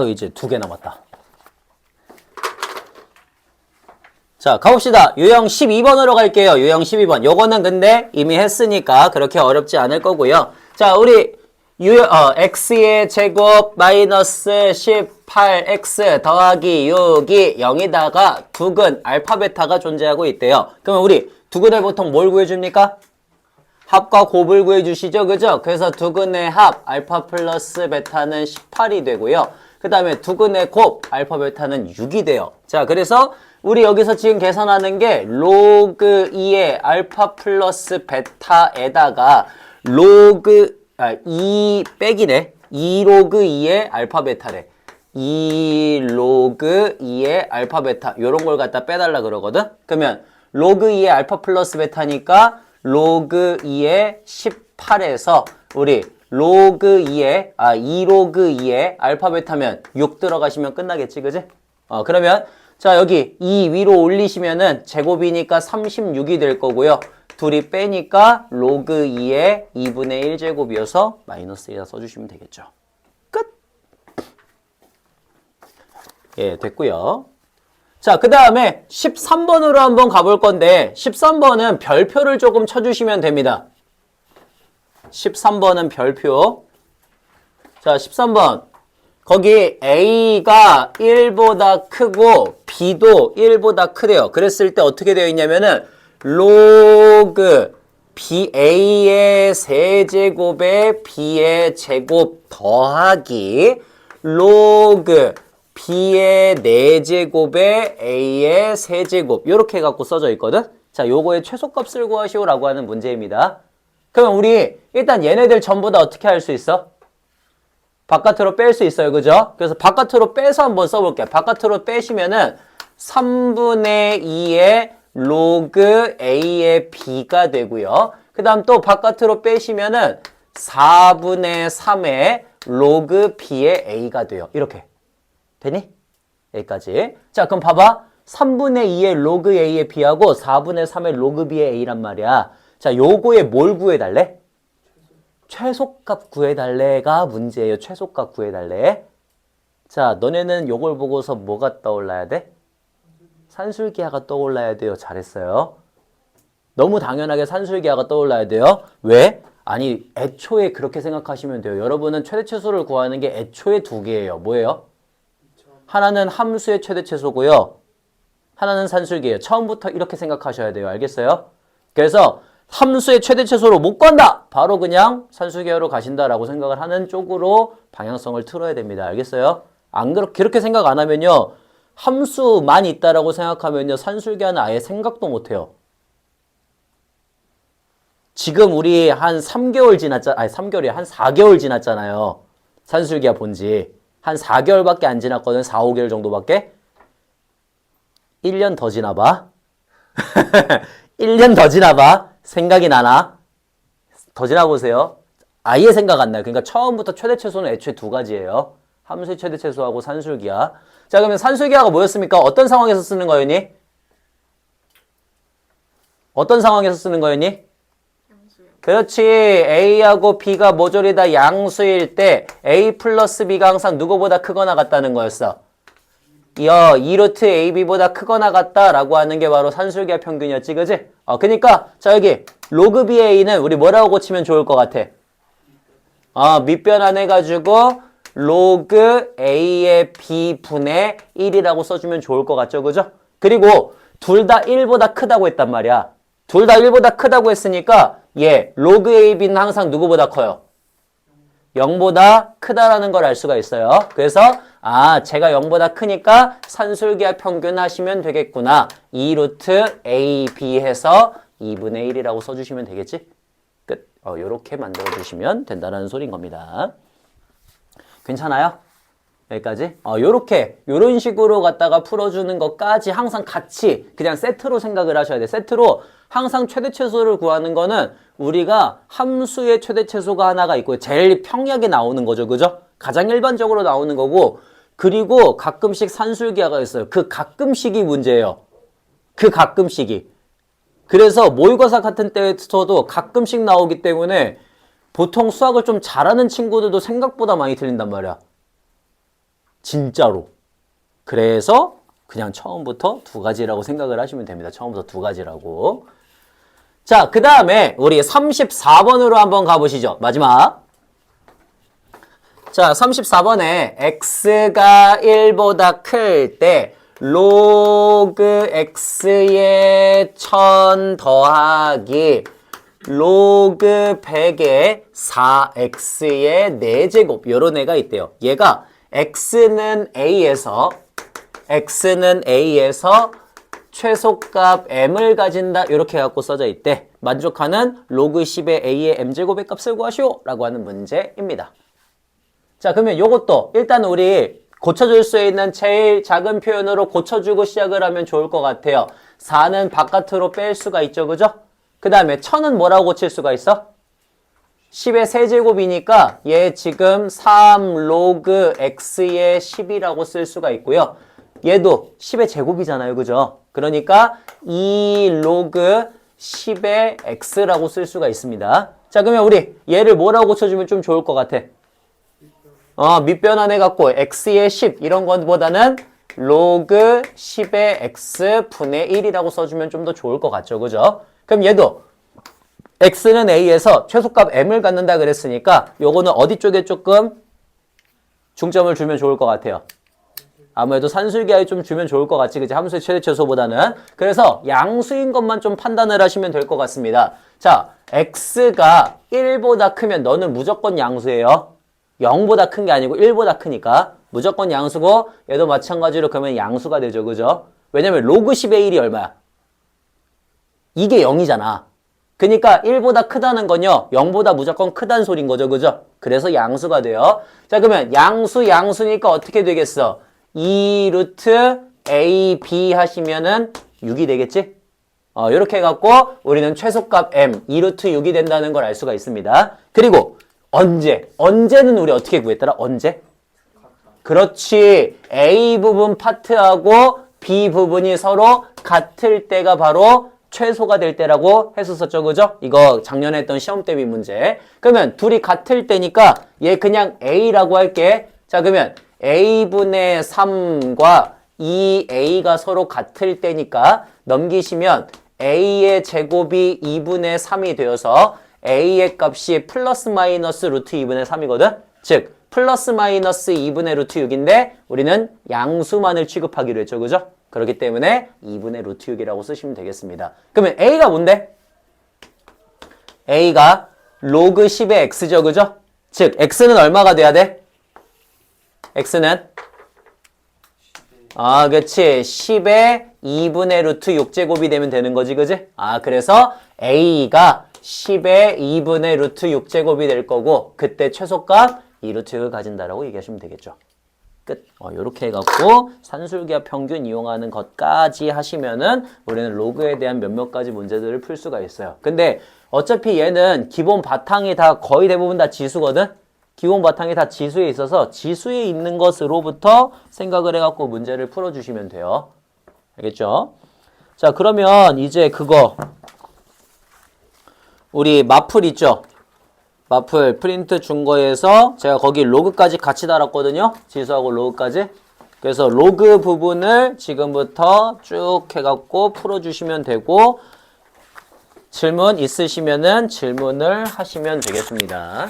이제 2개 남았다. 자, 가봅시다. 유형 12번으로 갈게요. 유형 12번. 요거는 근데 이미 했으니까 그렇게 어렵지 않을 거고요. 자, 우리 x의 제곱 마이너스 18x 더하기 6이 0이다가 두근 알파 베타가 존재하고 있대요. 그러면 우리 두근을 보통 뭘 구해줍니까? 합과 곱을 구해주시죠. 그죠? 그래서 두근의 합 알파 플러스 베타는 18이 되고요. 그 다음에 두근의 곱 알파 베타는 6이 돼요. 자, 그래서 우리 여기서 지금 계산하는 게 로그 2의 알파 플러스 베타에다가 로그 2 빼기네. 2 로그 2의 알파 베타래. 2 로그 2의 알파 베타 요런 걸 갖다 빼달라 그러거든. 그러면 로그 2의 알파 플러스 베타니까 로그 2의 18에서 우리 로그 2의 2 로그 2의 알파 베타면 6 들어가시면 끝나겠지, 그지? 그러면 자, 여기 2 위로 올리시면은 제곱이니까 36이 될 거고요. 둘이 빼니까 로그 2의 2분의 1 제곱이어서 마이너스 1에 써주시면 되겠죠. 끝! 예, 됐고요. 자, 그 다음에 13번으로 한번 가볼 건데 13번은 별표를 조금 쳐주시면 됩니다. 13번은 별표. 자, 13번. 거기 A가 1보다 크고 B도 1보다 크대요. 그랬을 때 어떻게 되어 있냐면은 로그 BA의 세제곱에 B의 제곱 더하기 로그 B의 4제곱에 A의 세제곱 이렇게 갖고 써져 있거든. 자, 요거의 최소값을 구하시오라고 하는 문제입니다. 그러면 우리 일단 얘네들 전부 다 어떻게 할 수 있어? 바깥으로 뺄 수 있어요. 그죠? 그래서 바깥으로 빼서 한번 써볼게요. 바깥으로 빼시면은 3분의 2의 로그 A의 B가 되고요. 그 다음 또 바깥으로 빼시면은 4분의 3의 로그 B의 A가 돼요. 이렇게. 되니? 여기까지. 자, 그럼 봐봐. 3분의 2의 로그 A의 B하고 4분의 3의 로그 B의 A란 말이야. 자, 요거에 뭘 구해달래? 최소값 구해달래가 문제예요. 최소값 구해달래. 자, 너네는 요걸 보고서 뭐가 떠올라야 돼? 산술기하가 떠올라야 돼요. 잘했어요. 너무 당연하게 산술기하가 떠올라야 돼요. 왜? 아니, 애초에 그렇게 생각하시면 돼요. 여러분은 최대최소를 구하는 게 애초에 두 개예요. 뭐예요? 하나는 함수의 최대최소고요. 하나는 산술기예요. 처음부터 이렇게 생각하셔야 돼요. 알겠어요? 그래서 함수의 최대최소로 못 구한다! 바로 그냥 산술기하로 가신다라고 생각을 하는 쪽으로 방향성을 틀어야 됩니다. 알겠어요? 안 그렇게 생각 안 하면요. 함수만 있다라고 생각하면요. 산술기하는 아예 생각도 못 해요. 지금 우리 한 3개월 지났잖아요. 아니 3개월이 한 4개월 지났잖아요. 산술기하 본지. 한 4개월밖에 안 지났거든. 4, 5개월 정도밖에. 1년 더 지나봐. 1년 더 지나봐. 생각이 나나? 더 지나보세요. 아예 생각 안 나요. 그러니까 처음부터 최대최소는 애초에 두 가지예요. 함수의 최대최소하고 산술기하. 자, 그러면 산술기하가 뭐였습니까? 어떤 상황에서 쓰는 거였니? 어떤 상황에서 쓰는 거였니? 그렇지. A하고 B가 모조리 다 양수일 때 A 플러스 B가 항상 누구보다 크거나 같다는 거였어. 2루트 AB보다 크거나 같다라고 하는 게 바로 산술기하 평균이었지, 그지? 그니까 자 여기 로그 BA는 우리 뭐라고 고치면 좋을 것 같아? 밑변환 해가지고 로그 A의 B분의 1이라고 써주면 좋을 것 같죠, 그죠? 그리고 둘 다 1보다 크다고 했단 말이야. 둘 다 1보다 크다고 했으니까 로그 AB는 항상 누구보다 커요? 0보다 크다라는 걸 알 수가 있어요. 그래서 제가 0보다 크니까 산술기하 평균 하시면 되겠구나. 2루트 AB 해서 2분의 1이라고 써주시면 되겠지? 끝. 요렇게 만들어주시면 된다는 소리인 겁니다. 괜찮아요? 여기까지? 요런 식으로 갖다가 풀어주는 것까지 항상 같이 그냥 세트로 생각을 하셔야 돼. 세트로 항상 최대최소를 구하는 거는 우리가 함수의 최대최소가 하나가 있고 제일 평약에 나오는 거죠. 그죠? 가장 일반적으로 나오는 거고 그리고 가끔씩 산술기하가 있어요. 그 가끔씩이 문제예요. 그 가끔씩이. 그래서 모의고사 같은 때에서도 가끔씩 나오기 때문에 보통 수학을 좀 잘하는 친구들도 생각보다 많이 틀린단 말이야. 진짜로. 그래서 그냥 처음부터 두 가지라고 생각을 하시면 됩니다. 처음부터 두 가지라고. 자, 그 다음에 우리 34번으로 한번 가보시죠. 마지막. 자, 34번에 x가 1보다 클 때 로그 x의 1000 더하기 로그 100의 4x의 4제곱 요런 애가 있대요. 얘가 x는 A에서 최소값 m을 가진다 이렇게 갖고 써져 있대. 만족하는 로그 10의 a의 m제곱의 값을 구하시오 라고 하는 문제입니다. 자, 그러면 요것도 일단 우리 고쳐줄 수 있는 제일 작은 표현으로 고쳐주고 시작을 하면 좋을 것 같아요. 4는 바깥으로 뺄 수가 있죠. 그죠? 그 다음에 1000은 뭐라고 고칠 수가 있어? 10의 세제곱이니까 얘 지금 3 로그 x의 10이라고 쓸 수가 있고요. 얘도 10의 제곱이잖아요. 그죠? 그러니까 2 로그 10의 x라고 쓸 수가 있습니다. 자, 그러면 우리 얘를 뭐라고 고쳐주면 좀 좋을 것 같아? 밑변환 해갖고 x의 10 이런 것보다는 로그 10의 x 분의 1이라고 써주면 좀 더 좋을 것 같죠. 그죠? 그럼 얘도 x는 a에서 최소값 m을 갖는다 그랬으니까 요거는 어디 쪽에 조금 중점을 주면 좋을 것 같아요? 아무래도 산술기하에 좀 주면 좋을 것 같지, 그치? 함수의 최대 최소보다는. 그래서 양수인 것만 좀 판단을 하시면 될 것 같습니다. 자, x가 1보다 크면 너는 무조건 양수예요. 0보다 큰 게 아니고 1보다 크니까. 무조건 양수고, 얘도 마찬가지로 그러면 양수가 되죠, 그죠? 왜냐면 로그 10의 1이 얼마야? 이게 0이잖아. 그러니까 1보다 크다는 건요, 0보다 무조건 크다는 소린 거죠, 그죠? 그래서 양수가 돼요. 자, 그러면 양수니까 어떻게 되겠어? 2 루트 a, b 하시면은 6이 되겠지? 이렇게 해갖고 우리는 최소값 m, 2 루트 6이 된다는 걸 알 수가 있습니다. 그리고 언제는 우리 어떻게 구했더라? 언제? 그렇지. a 부분 파트하고 b 부분이 서로 같을 때가 바로 최소가 될 때라고 했었었죠, 그죠? 이거 작년에 했던 시험 대비 문제. 그러면 둘이 같을 때니까 얘 그냥 a라고 할게. 자, 그러면 a분의 3과 2a가 서로 같을 때니까 넘기시면 a의 제곱이 2분의 3이 되어서 a의 값이 플러스 마이너스 루트 2분의 3이거든? 즉 플러스 마이너스 2분의 루트 6인데 우리는 양수만을 취급하기로 했죠, 그죠? 그렇기 때문에 2분의 루트 6이라고 쓰시면 되겠습니다. 그러면 a가 뭔데? a가 로그 10의 x죠, 그죠? 즉 x는 얼마가 돼야 돼? x는 그치. 10의 2분의 루트 6제곱이 되면 되는 거지, 그지? 그래서 a가 10의 2분의 루트 6제곱이 될 거고 그때 최소값 2 루트 6을 가진다라고 얘기하시면 되겠죠. 끝. 요렇게 해갖고 산술기하 평균 이용하는 것까지 하시면은 우리는 로그에 대한 몇몇 가지 문제들을 풀 수가 있어요. 근데 어차피 얘는 기본 바탕이 다 거의 대부분 다 지수거든? 기본 바탕이 다 지수에 있어서 지수에 있는 것으로부터 생각을 해갖고 문제를 풀어주시면 돼요. 알겠죠? 자, 그러면 이제 그거 우리 마플 있죠? 마플 프린트 준 거에서 제가 거기 로그까지 같이 달았거든요. 지수하고 로그까지. 그래서 로그 부분을 지금부터 쭉 해갖고 풀어주시면 되고 질문 있으시면은 질문을 하시면 되겠습니다.